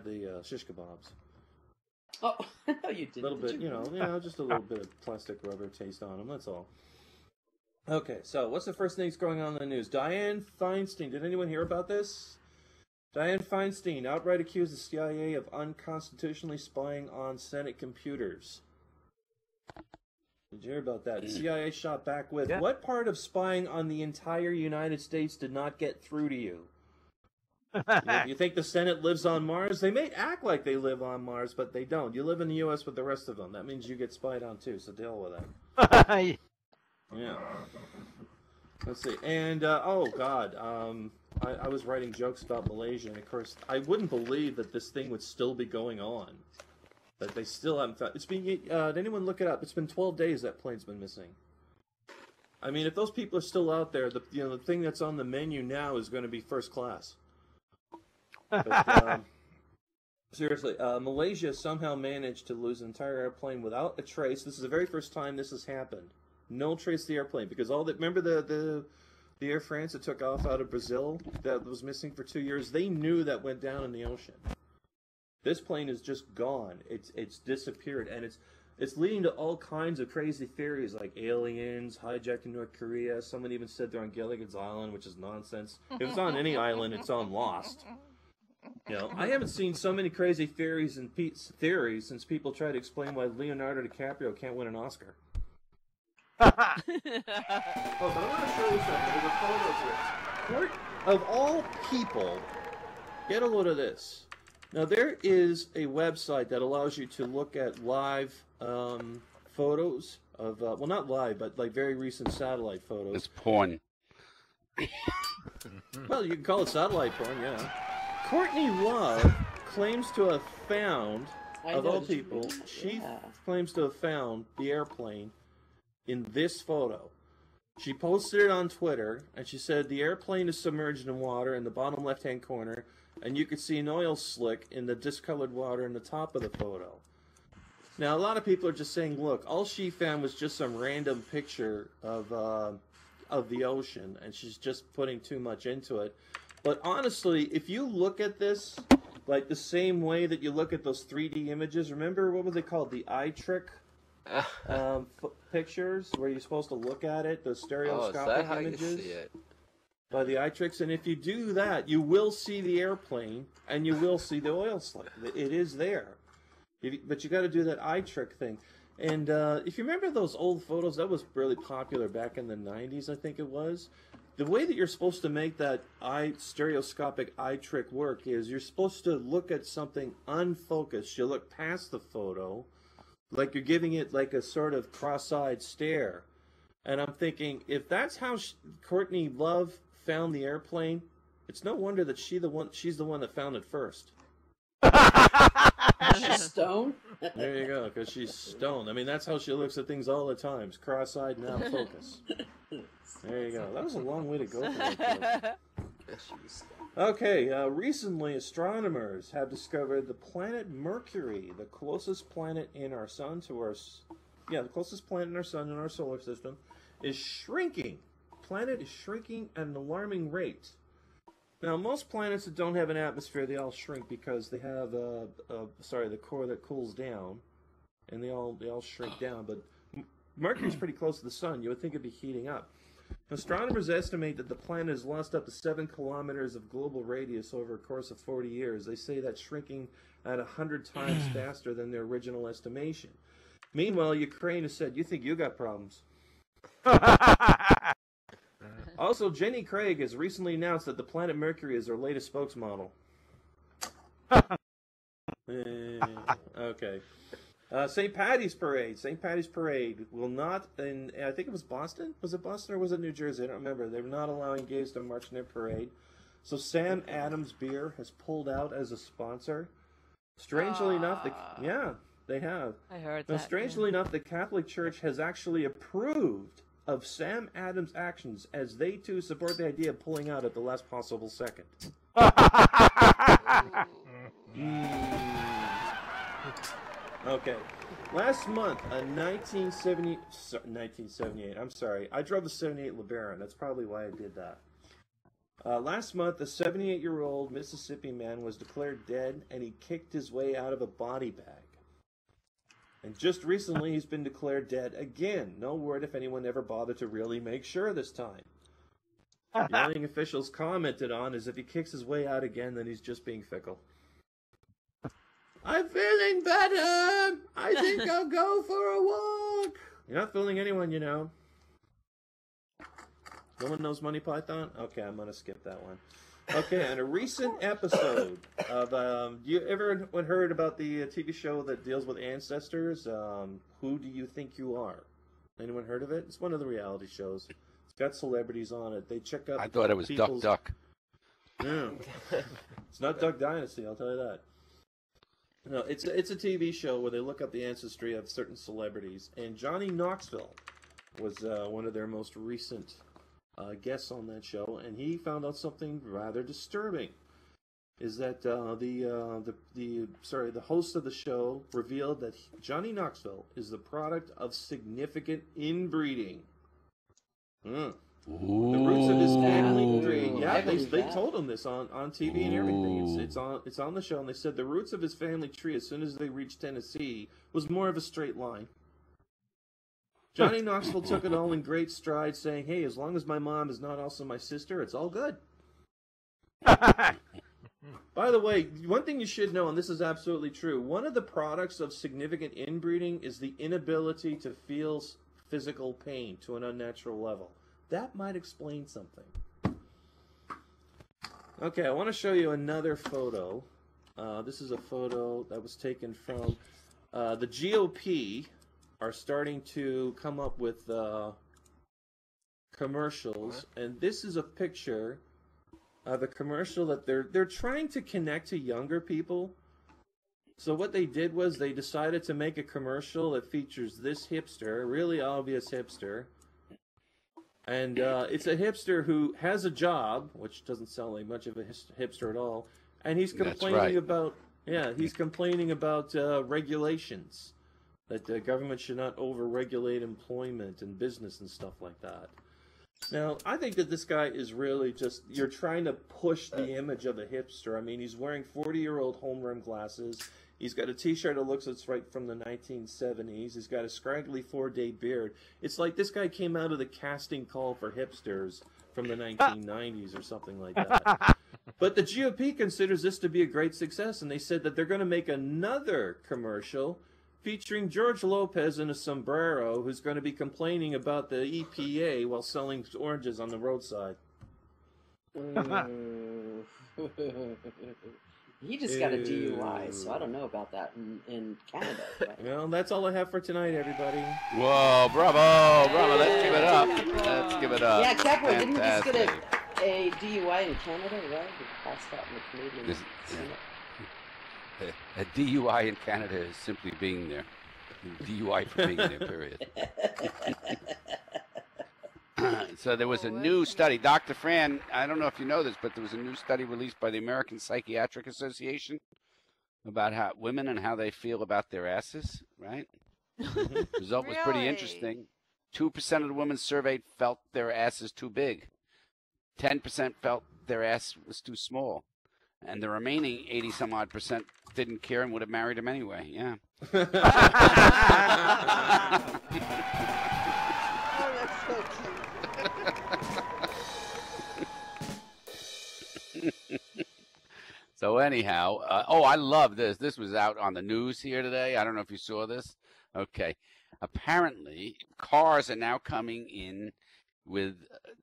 [SPEAKER 4] the shish kebabs.
[SPEAKER 3] Oh, no, you didn't.
[SPEAKER 4] A little bit, just a little bit of plastic rubber taste on them, that's all. Okay, so what's the first thing that's going on in the news? Dianne Feinstein. Did anyone hear about this? Dianne Feinstein outright accused the CIA of unconstitutionally spying on Senate computers. Did you hear about that? The CIA shot back with, what part of spying on the entire United States did not get through to you? You think the Senate lives on Mars? They may act like they live on Mars, but they don't. You live in the U.S. with the rest of them. That means you get spied on too, so deal with that. Yeah. Let's see. And, oh, God. I was writing jokes about Malaysia, and, of course, I wouldn't believe that this thing would still be going on. That they still haven't found... It's been... did anyone look it up? It's been 12 days that plane's been missing. I mean, if those people are still out there, the thing that's on the menu now is going to be first class. But, seriously, Malaysia somehow managed to lose an entire airplane without a trace. This is the very first time this has happened. No trace of the airplane, because remember the Air France that took off out of Brazil that was missing for 2 years? They knew that went down in the ocean. This plane is just gone. It's disappeared, and it's leading to all kinds of crazy theories like aliens hijacking North Korea. Someone even said they're on Gilligan's Island, which is nonsense. If it's on any island, it's on Lost. You know, I haven't seen so many crazy theories since people try to explain why Leonardo DiCaprio can't win an Oscar. Oh, but I want to show you something. There's a photo here. Of all people, get a load of this. Now, there is a website that allows you to look at live photos of, well, not live, but like very recent satellite photos.
[SPEAKER 1] It's porn.
[SPEAKER 4] Well, you can call it satellite porn, yeah. Courtney Love claims to have found, of all people, she claims to have found the airplane in this photo. She posted it on Twitter, and she said the airplane is submerged in water in the bottom left-hand corner, and you could see an oil slick in the discolored water in the top of the photo. Now, a lot of people are just saying, look, all she found was just some random picture of the ocean, and she's just putting too much into it. But honestly, if you look at this like the same way that you look at those 3D images, remember, what were they called? The eye trick pictures, where you're supposed to look at it, those stereoscopic images.
[SPEAKER 9] You see it?
[SPEAKER 4] By the eye tricks, and if you do that, you will see the airplane, and you will see the oil slick. It is there. But you got to do that eye trick thing. And if you remember those old photos, that was really popular back in the 90s, I think it was. The way that you're supposed to make that stereoscopic eye trick work is you're supposed to look at something unfocused. You look past the photo, like you're giving it like a sort of cross-eyed stare. And I'm thinking, if that's how Courtney Love found the airplane, it's no wonder that she's the one that found it first.
[SPEAKER 3] She's stoned?
[SPEAKER 4] There you go, because she's stoned. I mean, that's how she looks at things all the time. Cross-eyed and out of focus. There you go. That was a long way to go for that. Okay, recently astronomers have discovered the planet Mercury, the closest planet in our sun to our... Yeah, the closest planet in our sun in our solar system is shrinking. The planet is shrinking at an alarming rate. Now, most planets that don't have an atmosphere, they all shrink because they have the core that cools down, and they all shrink down. But Mercury's pretty close to the sun. You would think it'd be heating up. Astronomers estimate that the planet has lost up to 7 kilometers of global radius over a course of 40 years. They say that's shrinking at 100 times faster than their original estimation. Meanwhile, Ukraine has said, "You think you got problems?" Also, Jenny Craig has recently announced that the planet Mercury is her latest spokesmodel. Okay. St. Paddy's Parade. St. Paddy's Parade will not, I think it was Boston? Was it Boston or was it New Jersey? I don't remember. They were not allowing gays to march in their parade. So Sam Adams Beer has pulled out as a sponsor. Strangely enough, yeah, they have.
[SPEAKER 6] I heard
[SPEAKER 4] now,
[SPEAKER 6] that.
[SPEAKER 4] Strangely enough, the Catholic Church has actually approved of Sam Adams' actions, as they too support the idea of pulling out at the last possible second. Okay. Last month, a 1978, I'm sorry, I drove the 78 LeBaron, that's probably why I did that. Last month, a 78-year-old Mississippi man was declared dead, and he kicked his way out of a body bag. And just recently, he's been declared dead again. No word if anyone ever bothered to really make sure this time. The only thing officials commented on is if he kicks his way out again, then he's just being fickle. I'm feeling better! I think I'll go for a walk! You're not fooling anyone, you know. No one knows Monty Python? Okay, I'm gonna skip that one. Okay, on a recent episode of, you ever heard about the TV show that deals with ancestors? Who Do You Think You Are? Anyone heard of it? It's one of the reality shows. It's got celebrities on it. They check out.
[SPEAKER 1] I thought it was
[SPEAKER 4] people's...
[SPEAKER 1] Duck.
[SPEAKER 4] No, it's not Duck Dynasty. I'll tell you that. No, it's a TV show where they look up the ancestry of certain celebrities, and Johnny Knoxville was one of their most recent guests on that show, and he found out something rather disturbing. Is that the host of the show revealed that Johnny Knoxville is the product of significant inbreeding. The roots of his family tree. Yeah, they told him this on TV and everything. It's on the show, and they said the roots of his family tree, as soon as they reached Tennessee, was more of a straight line. Johnny Knoxville took it all in great stride, saying, "Hey, as long as my mom is not also my sister, it's all good." By By the way, one thing you should know, and this is absolutely true, one of the products of significant inbreeding is the inability to feel physical pain to an unnatural level. That might explain something. Okay, I want to show you another photo. This is a photo that was taken from the GOP are starting to come up with commercials, and this is a picture of a commercial that they're trying to connect to younger people. So what they did was they decided to make a commercial that features this hipster, a really obvious hipster. And it's a hipster who has a job, which doesn't sound like much of a hipster at all. And he's complaining about, he's complaining about regulations, that the government should not over-regulate employment and business and stuff like that. Now, I think that this guy is really just, you're trying to push the image of a hipster. I mean, he's wearing 40-year-old home-rim glasses. He's got a T-shirt that looks like it's right from the 1970s. He's got a scraggly 4-day beard. It's like this guy came out of the casting call for hipsters from the 1990s or something like that. But the GOP considers this to be a great success, and they said that they're going to make another commercial featuring George Lopez in a sombrero who's going to be complaining about the EPA while selling oranges on the roadside.
[SPEAKER 3] He just got a DUI, so I don't know about that in Canada. Right?
[SPEAKER 4] Well, that's all I have for tonight, everybody.
[SPEAKER 1] Whoa, bravo, bravo, let's give it up. Let's give it up.
[SPEAKER 3] Yeah, Capra, didn't we just get a DUI in Canada, right? We passed that in the Canadian Senate.
[SPEAKER 1] A DUI in Canada is simply being there. DUI for being there, period. So there was a new study. Dr. Fran, I don't know if you know this, but there was a new study released by the American Psychiatric Association about how women and how they feel about their asses, right? The result was pretty interesting. 2% of the women surveyed felt their ass is too big. 10% felt their ass was too small. And the remaining 80-some-odd% didn't care and would have married him anyway. Yeah.
[SPEAKER 2] Oh, that's so cute.
[SPEAKER 1] So anyhow, oh, I love this. This was out on the news here today. I don't know if you saw this. Okay. Apparently, cars are now coming in with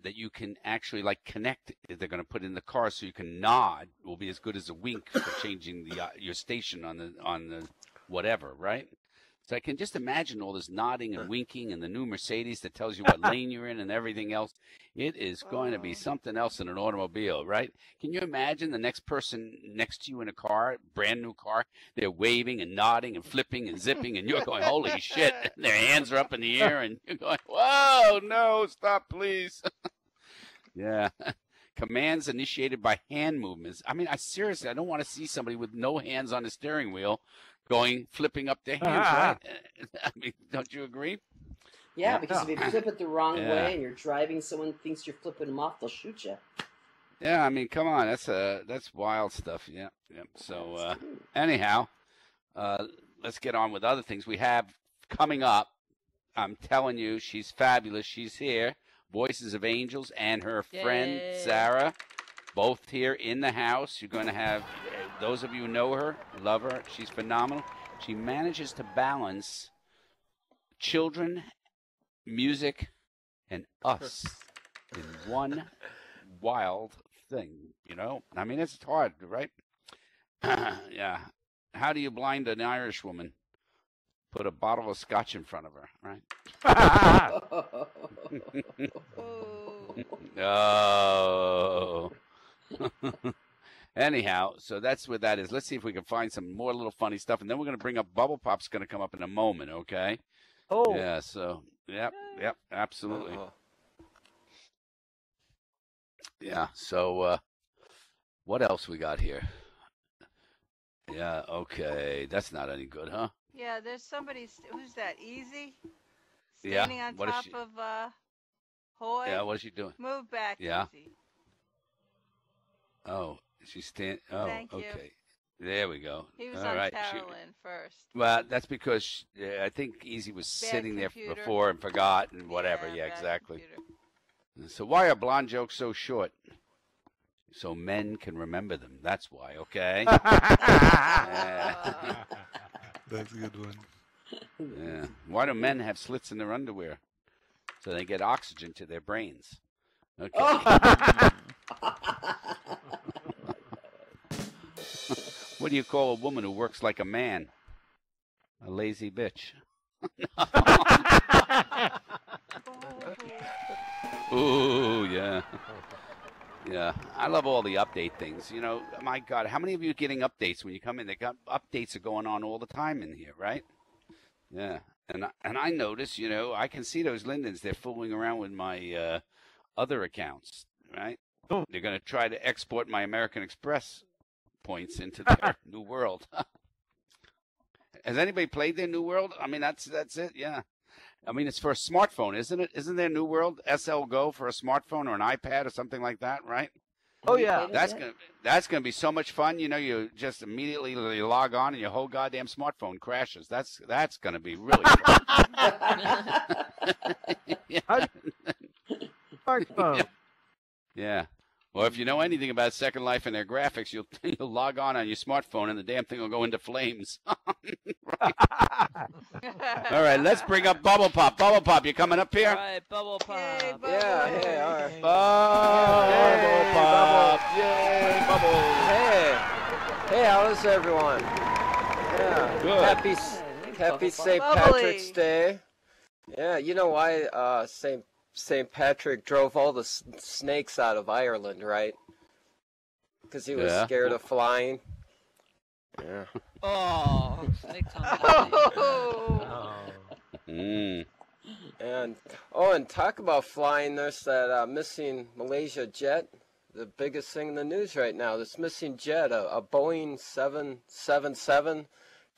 [SPEAKER 1] that you can actually like connect. They're going to put in the car so you can nod. It will be as good as a wink for changing the your station on the whatever, right? So I can just imagine all this nodding and winking and the new Mercedes that tells you what lane you're in and everything else. It is going to be something else in an automobile, right? Can you imagine the next person next to you in a car, brand new car, they're waving and nodding and flipping and zipping and you're going, holy shit, and their hands are up in the air and you're going, whoa, no, stop, please. Yeah. Commands initiated by hand movements. I mean, I don't want to see somebody with no hands on the steering wheel flipping up their hands, right? I mean, don't you agree?
[SPEAKER 3] Yeah, because if you flip it the wrong way and you're driving, someone thinks you're flipping them off, they'll shoot you.
[SPEAKER 1] Yeah, I mean, come on, that's wild stuff. Yeah, yeah. So anyhow, let's get on with other things we have coming up. I'm telling you, she's fabulous. She's here. Voices of Angels and her friend Sarah, both here in the house. You're going to have those of you who know her, love her. She's phenomenal. She manages to balance children, music, and us in one wild thing, you know? I mean, it's hard, right? Yeah. How do you blind an Irish woman? Put a bottle of scotch in front of her, right? Oh. Anyhow, so that's what that is. Let's see if we can find some more little funny stuff, and then we're going to bring up Bubble Pop's going to come up in a moment, okay?
[SPEAKER 5] Oh.
[SPEAKER 1] Yeah, so, yep, absolutely. Yeah, so what else we got here? Yeah, okay, that's not any good, huh?
[SPEAKER 2] Yeah, there's somebody, who's that, Easy? Standing on top of Hoy?
[SPEAKER 1] Yeah, what is she doing?
[SPEAKER 2] Move back, Easy.
[SPEAKER 1] Oh, she's
[SPEAKER 2] Thank you.
[SPEAKER 1] Okay. There we go.
[SPEAKER 2] He was on Carolyn first.
[SPEAKER 1] Well, that's because I think Easy was sitting there before and forgot and whatever. Yeah, exactly. So why are blonde jokes so short? so men can remember them. That's why, okay?
[SPEAKER 8] That's a good one.
[SPEAKER 1] Yeah. Why do men have slits in their underwear? So they get oxygen to their brains. Okay. What do you call a woman who works like a man? A lazy bitch. Ooh, yeah. Yeah, I love all the update things. You know, my God, how many of you are getting updates when you come in? They got updates are going on all the time in here, right? Yeah, and I notice, you know, I can see those Lindens. They're fooling around with my other accounts, right? They're going to try to export my American Express points into their New World. Has anybody played their New World? I mean, that's it. Yeah. I mean, it's for a smartphone, isn't it? Isn't there New World SL Go for a smartphone or an iPad or something like that, right?
[SPEAKER 5] Oh yeah,
[SPEAKER 1] that's gonna be so much fun. You know, you just immediately log on and your whole goddamn smartphone crashes. That's gonna be really fun.
[SPEAKER 5] smartphone.
[SPEAKER 1] Yeah. Well, if you know anything about Second Life and their graphics, you'll log on your smartphone and the damn thing will go into flames. Right. All right, let's bring up Bubble Pop. Bubble Pop, you coming up here?
[SPEAKER 6] All right, Bubble Pop.
[SPEAKER 2] Yay, Bubble.
[SPEAKER 9] Yeah, hey, all right.
[SPEAKER 1] Bubble Pop. Yay, Bubble.
[SPEAKER 9] Hey, how's everyone? Yeah,
[SPEAKER 1] Good.
[SPEAKER 9] Happy St.
[SPEAKER 2] Bubbly.
[SPEAKER 9] Patrick's Day. Yeah, you know why St. Patrick drove all the snakes out of Ireland, right? Because he was scared of flying. Yeah.
[SPEAKER 6] Oh, snakes on the
[SPEAKER 9] And talk about flying. There's that missing Malaysia jet, the biggest thing in the news right now. This missing jet, a Boeing 777,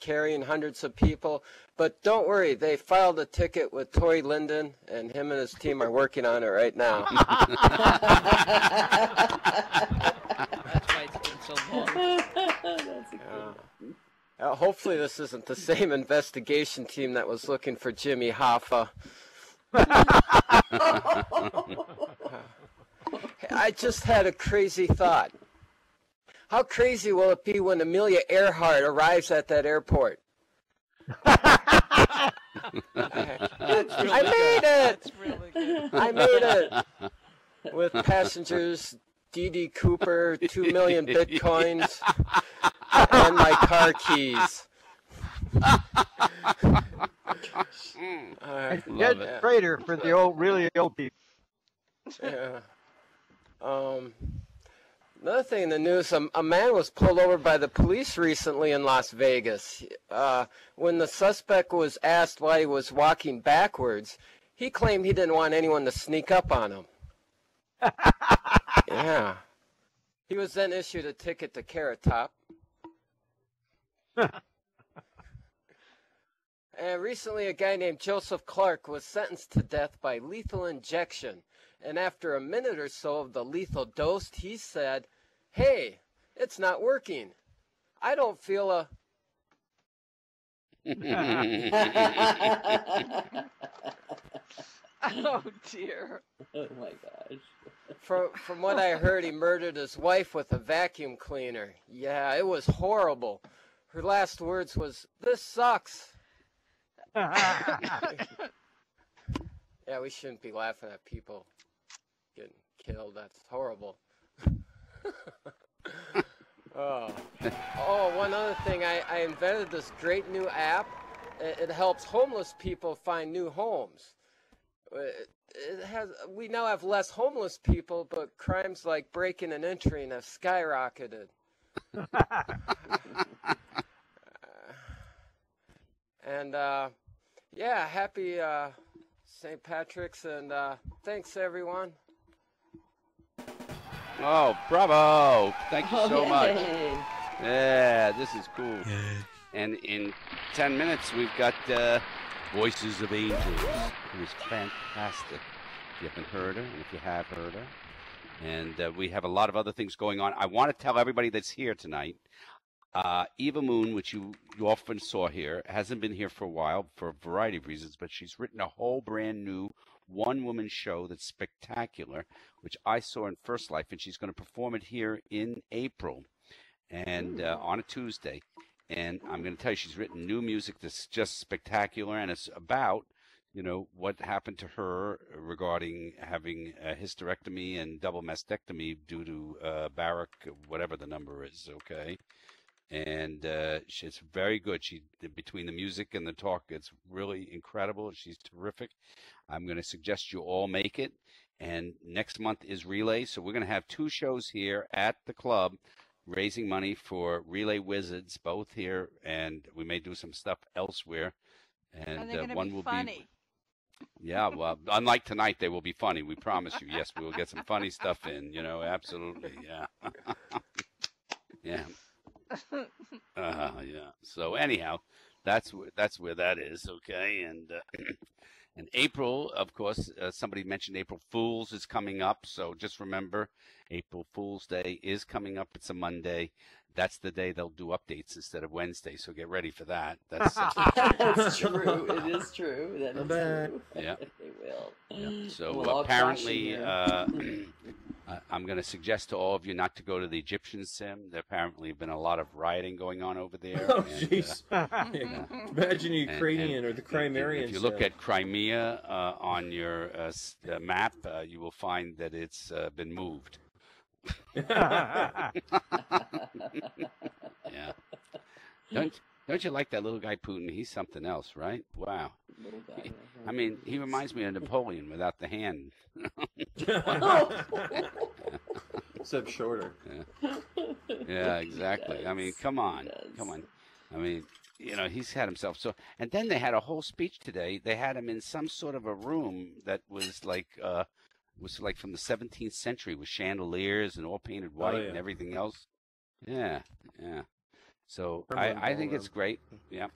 [SPEAKER 9] carrying hundreds of people. But don't worry, they filed a ticket with Tory Linden, and him and his team are working on it right now.
[SPEAKER 6] That's why it's been so long.
[SPEAKER 3] That's
[SPEAKER 9] Hopefully this isn't the same investigation team that was looking for Jimmy Hoffa. I just had a crazy thought. How crazy will it be when Amelia Earhart arrives at that airport? I made it!
[SPEAKER 6] That's really good.
[SPEAKER 9] I made it! With passengers, D.D. Cooper, 2 million bitcoins, and my car keys.
[SPEAKER 5] Jet freighter for the really old people.
[SPEAKER 9] Yeah. Another thing in the news, a man was pulled over by the police recently in Las Vegas. When the suspect was asked why he was walking backwards, he claimed he didn't want anyone to sneak up on him. Yeah. He was then issued a ticket to Carrot Top. And recently a guy named Joseph Clark was sentenced to death by lethal injection. And after a minute or so of the lethal dose, he said, "Hey, it's not working. I don't feel a..."
[SPEAKER 6] Oh dear.
[SPEAKER 3] Oh my gosh.
[SPEAKER 9] From what I heard, he murdered his wife with a vacuum cleaner. Yeah, it was horrible. Her last words was, "This sucks." Yeah, we shouldn't be laughing at people getting killed. That's horrible. Oh, one other thing. I invented this great new app. It helps homeless people find new homes. We now have less homeless people, but crimes like breaking and entering have skyrocketed. And yeah, happy St. Patrick's, and thanks everyone.
[SPEAKER 1] Oh, bravo! Thank you so much.
[SPEAKER 3] Yay.
[SPEAKER 1] Yeah, this is cool.
[SPEAKER 8] Yay.
[SPEAKER 1] And in 10 minutes, we've got Voices of Angels, who is fantastic. If you haven't heard her, and if you have heard her. And we have a lot of other things going on. I want to tell everybody that's here tonight, Eva Moon, which you often saw here, hasn't been here for a while for a variety of reasons, but she's written a whole brand new one-woman show that's spectacular, which I saw in First Life, and she's going to perform it here in April, and on a Tuesday. And I'm going to tell you, she's written new music that's just spectacular, and it's about, you know, what happened to her regarding having a hysterectomy and double mastectomy due to Barrack, whatever the number is, okay? And she's very good. She, between the music and the talk, it's really incredible. She's terrific. I'm going to suggest you all make it. And next month is Relay, so we're going to have 2 shows here at the club, raising money for Relay Wizards, both here, and we may do some stuff elsewhere. And one will be. Yeah, well, unlike tonight, they will be funny. We promise you. Yes, we will get some funny stuff in. You know, absolutely. Yeah. Yeah. Yeah. So anyhow, that's where that is. Okay, and April, of course, somebody mentioned April Fools is coming up. So just remember, April Fool's Day is coming up. It's a Monday. That's the day they'll do updates instead of Wednesday. So get ready for that. That's
[SPEAKER 3] true. It is true. That is true.
[SPEAKER 1] Yeah,
[SPEAKER 3] they will.
[SPEAKER 1] Yeah. So apparently, I'm going to suggest to all of you not to go to the Egyptian Sim. There apparently have been a lot of rioting going on over there.
[SPEAKER 4] Oh, jeez. Imagine Ukrainian or the Crimean.
[SPEAKER 1] If you look at Crimea on your map, you will find that it's been moved. Yeah. Don't you like that little guy Putin? He's something else, right? Wow. I mean, he reminds me of Napoleon without the hand.
[SPEAKER 4] Except shorter.
[SPEAKER 1] Yeah, exactly. I mean, come on. I mean, you know, he's had himself so. And then they had a whole speech today. They had him in some sort of a room that was like from the 17th century with chandeliers and all painted white and everything else. Yeah, yeah. So I think it's great. Yeah.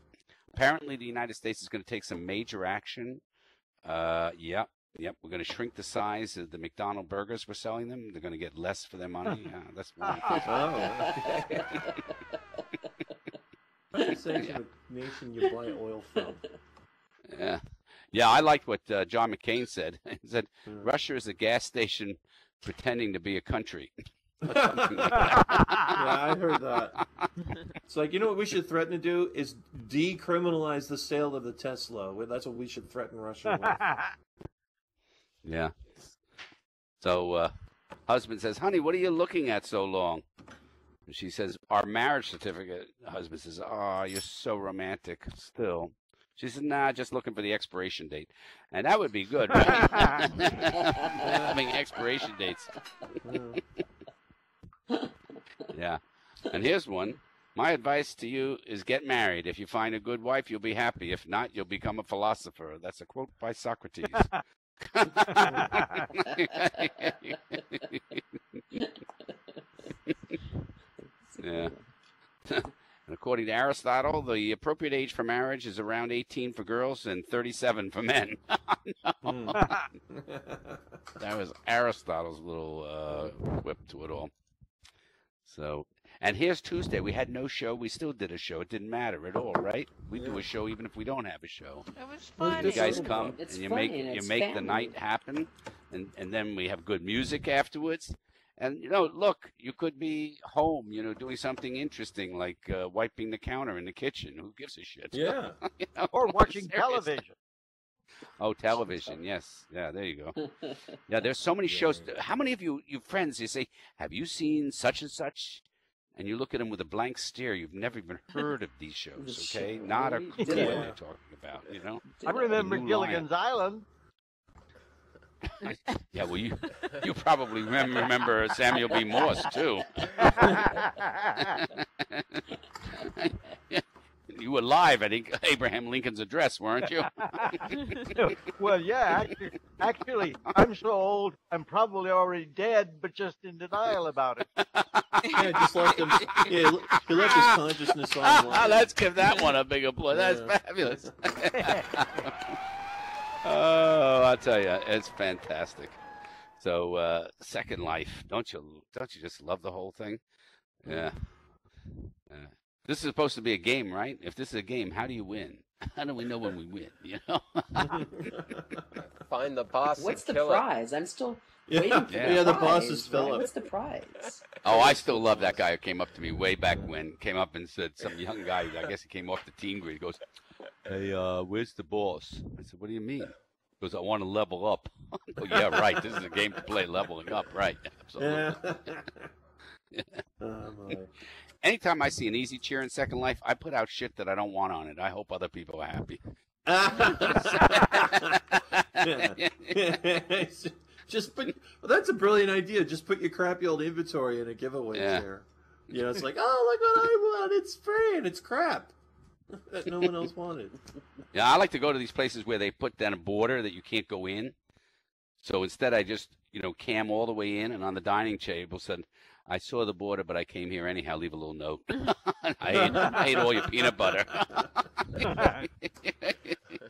[SPEAKER 1] Apparently, the United States is going to take some major action. Yep. We're going to shrink the size of the McDonald's burgers we're selling them. They're going to get less for their money. Yeah, that's one.
[SPEAKER 4] What percentage of the nation you buy oil from?
[SPEAKER 1] Yeah. Yeah, I liked what John McCain said. He said, Russia is a gas station pretending to be a country. Something like that.
[SPEAKER 4] Yeah, I heard that. It's like, you know what we should threaten to do is decriminalize the sale of the Tesla. That's what we should threaten Russia with.
[SPEAKER 1] Yeah. So, husband says, honey, what are you looking at so long? And she says, our marriage certificate. Husband says, oh, you're so romantic still. She said, nah, just looking for the expiration date. And that would be good, right? Having expiration dates. Yeah. And here's one. My advice to you is get married. If you find a good wife, you'll be happy. If not, you'll become a philosopher. That's a quote by Socrates. Yeah. And according to Aristotle, the appropriate age for marriage is around 18 for girls and 37 for men. That was Aristotle's little whip to it all. So, and here's Tuesday. We had no show. We still did a show. It didn't matter at all, right? We do a show even if we don't have a show.
[SPEAKER 2] It was funny.
[SPEAKER 1] You guys come and you make the night happen, and then we have good music afterwards. And, you know, look, you could be home, you know, doing something interesting like wiping the counter in the kitchen. Who gives a shit?
[SPEAKER 4] Yeah.
[SPEAKER 1] You know,
[SPEAKER 5] or watching television.
[SPEAKER 1] Oh, television, yes. Yeah, there you go. Yeah, there's so many shows. How many of you friends, you say, have you seen such and such? And you look at them with a blank stare. You've never even heard of these shows, okay? Not a clue what they're talking about, you know?
[SPEAKER 5] I remember Gilligan's Island.
[SPEAKER 1] Yeah, well, you probably remember Samuel B. Morse, too. You were live at Abraham Lincoln's address, weren't you?
[SPEAKER 5] Well, yeah. Actually, I'm so old, I'm probably already dead, but just in denial about it.
[SPEAKER 4] Yeah, just left him. Yeah, he left his consciousness online.
[SPEAKER 1] Let's give that one a big applause. That's fabulous. Oh, I'll tell you, it's fantastic. So, Second Life, don't you just love the whole thing? Yeah. This is supposed to be a game, right? If this is a game, how do you win? How do we know when we win? You know.
[SPEAKER 9] Find the boss.
[SPEAKER 3] What's
[SPEAKER 9] and
[SPEAKER 3] the
[SPEAKER 9] kill
[SPEAKER 3] prize? I'm still waiting for
[SPEAKER 4] Yeah,
[SPEAKER 3] the
[SPEAKER 4] the boss
[SPEAKER 3] prize,
[SPEAKER 4] is
[SPEAKER 3] right?
[SPEAKER 4] Philip.
[SPEAKER 3] What's the prize?
[SPEAKER 1] Oh, I still love that guy who came up to me way back when. Came up and said, some young guy, I guess he came off the team grid. He goes, "Hey, where's the boss?" I said, "What do you mean?" He goes, "I want to level up." Oh, yeah, right. This is a game to play leveling up, right? Absolutely.
[SPEAKER 4] Oh, boy.
[SPEAKER 1] Anytime I see an easy chair in Second Life, I put out shit that I don't want on it. I hope other people are happy.
[SPEAKER 4] Just put. Well, that's a brilliant idea. Just put your crappy old inventory in a giveaway
[SPEAKER 1] Yeah.
[SPEAKER 4] chair. You know, it's like, oh, look what I want. It's free and it's crap that no one else wanted.
[SPEAKER 1] Yeah, I like to go to these places where they put down a border that you can't go in. So instead, I just, cam all the way in, and on the dining table said, "I saw the border, but I came here anyhow. Leave a little note." I ate all your peanut butter.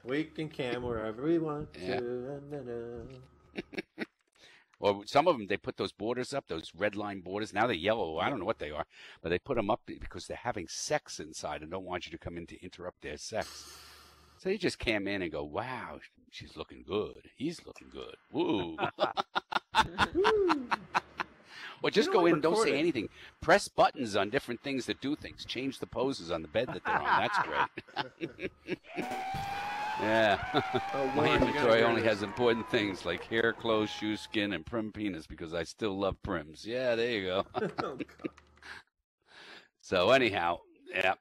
[SPEAKER 4] We can cam wherever we want
[SPEAKER 1] Yeah.
[SPEAKER 4] to.
[SPEAKER 1] Or some of them, they put those borders up, those red line borders. Now they're yellow. I don't know what they are, but they put them up because they're having sex inside and don't want you to come in to interrupt their sex. So you just cam in and go, "Wow, she's looking good. He's looking good. Woo." Or just go in, don't say anything. Press buttons on different things that do things. Change the poses on the bed that they're on. That's great. Yeah. My inventory only has important things like hair, clothes, shoes, skin, and prim penis because I still love prims. Yeah, there you go.
[SPEAKER 4] Oh, God.
[SPEAKER 1] So anyhow, yeah.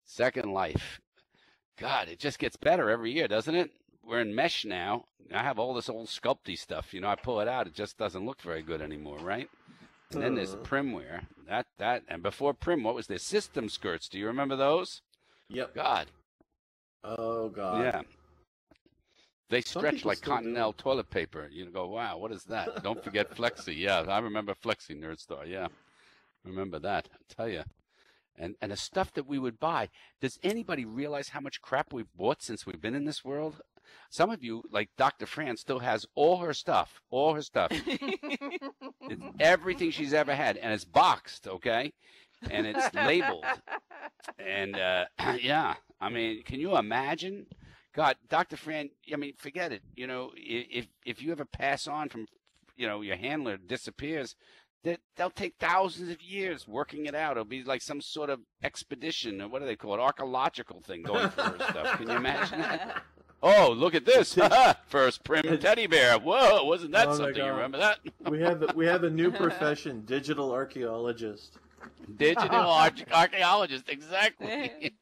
[SPEAKER 1] Second Life. God, it just gets better every year, doesn't it? We're in mesh now. I have all this old sculpty stuff. I pull it out. It just doesn't look very good anymore, right? And then there's primware. And before prim, what was there? System skirts. Do you remember those?
[SPEAKER 4] Yep.
[SPEAKER 1] God.
[SPEAKER 4] Oh, God.
[SPEAKER 1] Yeah. They stretch
[SPEAKER 4] people
[SPEAKER 1] like
[SPEAKER 4] still do.
[SPEAKER 1] Cottonelle toilet paper. You go, wow, what is that? Don't forget Flexi. Yeah, I remember Flexi, Nerd Star. Yeah. Remember that. I tell you. And the stuff that we would buy. Does anybody realize how much crap we've bought since we've been in this world? Some of you, like Dr. Fran, still has all her stuff. It's everything she's ever had. And it's boxed, okay? And it's labeled. And, yeah. I mean, can you imagine? God, Dr. Fran, I mean, forget it. If you ever pass on from, your handler disappears, they'll take thousands of years working it out. It'll be like some sort of expedition, or what do they call it, archaeological thing going through her stuff. Can you imagine that? Oh, look at this! First prim teddy bear. Whoa, wasn't that something? You remember that?
[SPEAKER 4] we have a new profession: digital archaeologist.
[SPEAKER 1] Digital archaeologist, exactly.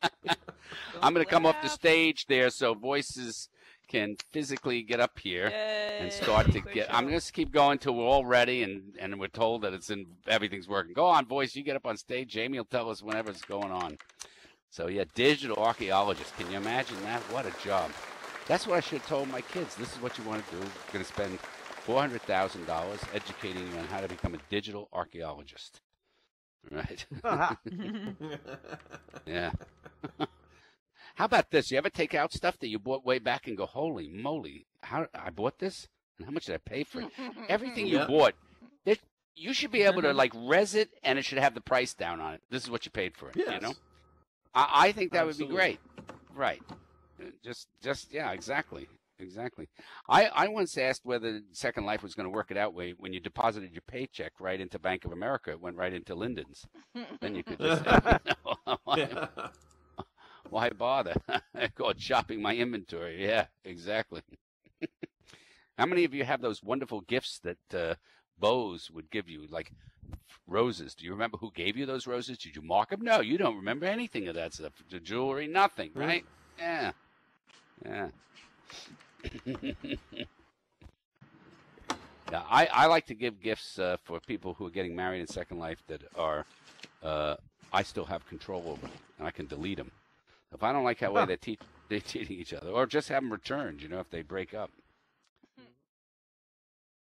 [SPEAKER 1] I'm going to come off the stage there so voices can physically get up here and start to get. I'm going to keep going till we're all ready and we're told that everything's working. Go on, voice. You get up on stage. Jamie will tell us whenever it's going on. So yeah, digital archaeologist. Can you imagine that? What a job. That's what I should have told my kids. This is what you want to do. We're going to spend $400,000 educating you on how to become a digital archaeologist. Right. Yeah. How about this? You ever take out stuff that you bought way back and go, "Holy moly, how I bought this? And how much did I pay for it?" Everything you bought, you should be able to like res it, and it should have the price down on it. This is what you paid for it.
[SPEAKER 4] Yes.
[SPEAKER 1] You know, I think that
[SPEAKER 4] Absolutely.
[SPEAKER 1] would be great. Right. Just yeah, exactly. I once asked whether Second Life was going to work it out when you deposited your paycheck right into Bank of America, it went right into Linden's. Then you could just say, why bother? I call it shopping my inventory. Yeah, exactly. How many of you have those wonderful gifts that Bose would give you, like roses? Do you remember who gave you those roses? Did you mark them? No, you don't remember anything of that stuff. The jewelry, nothing, right? Yeah. Yeah. Yeah, I like to give gifts for people who are getting married in Second Life that are I still have control over, and I can delete them. If I don't like how way they're treating each other, or just have them returned, if they break up.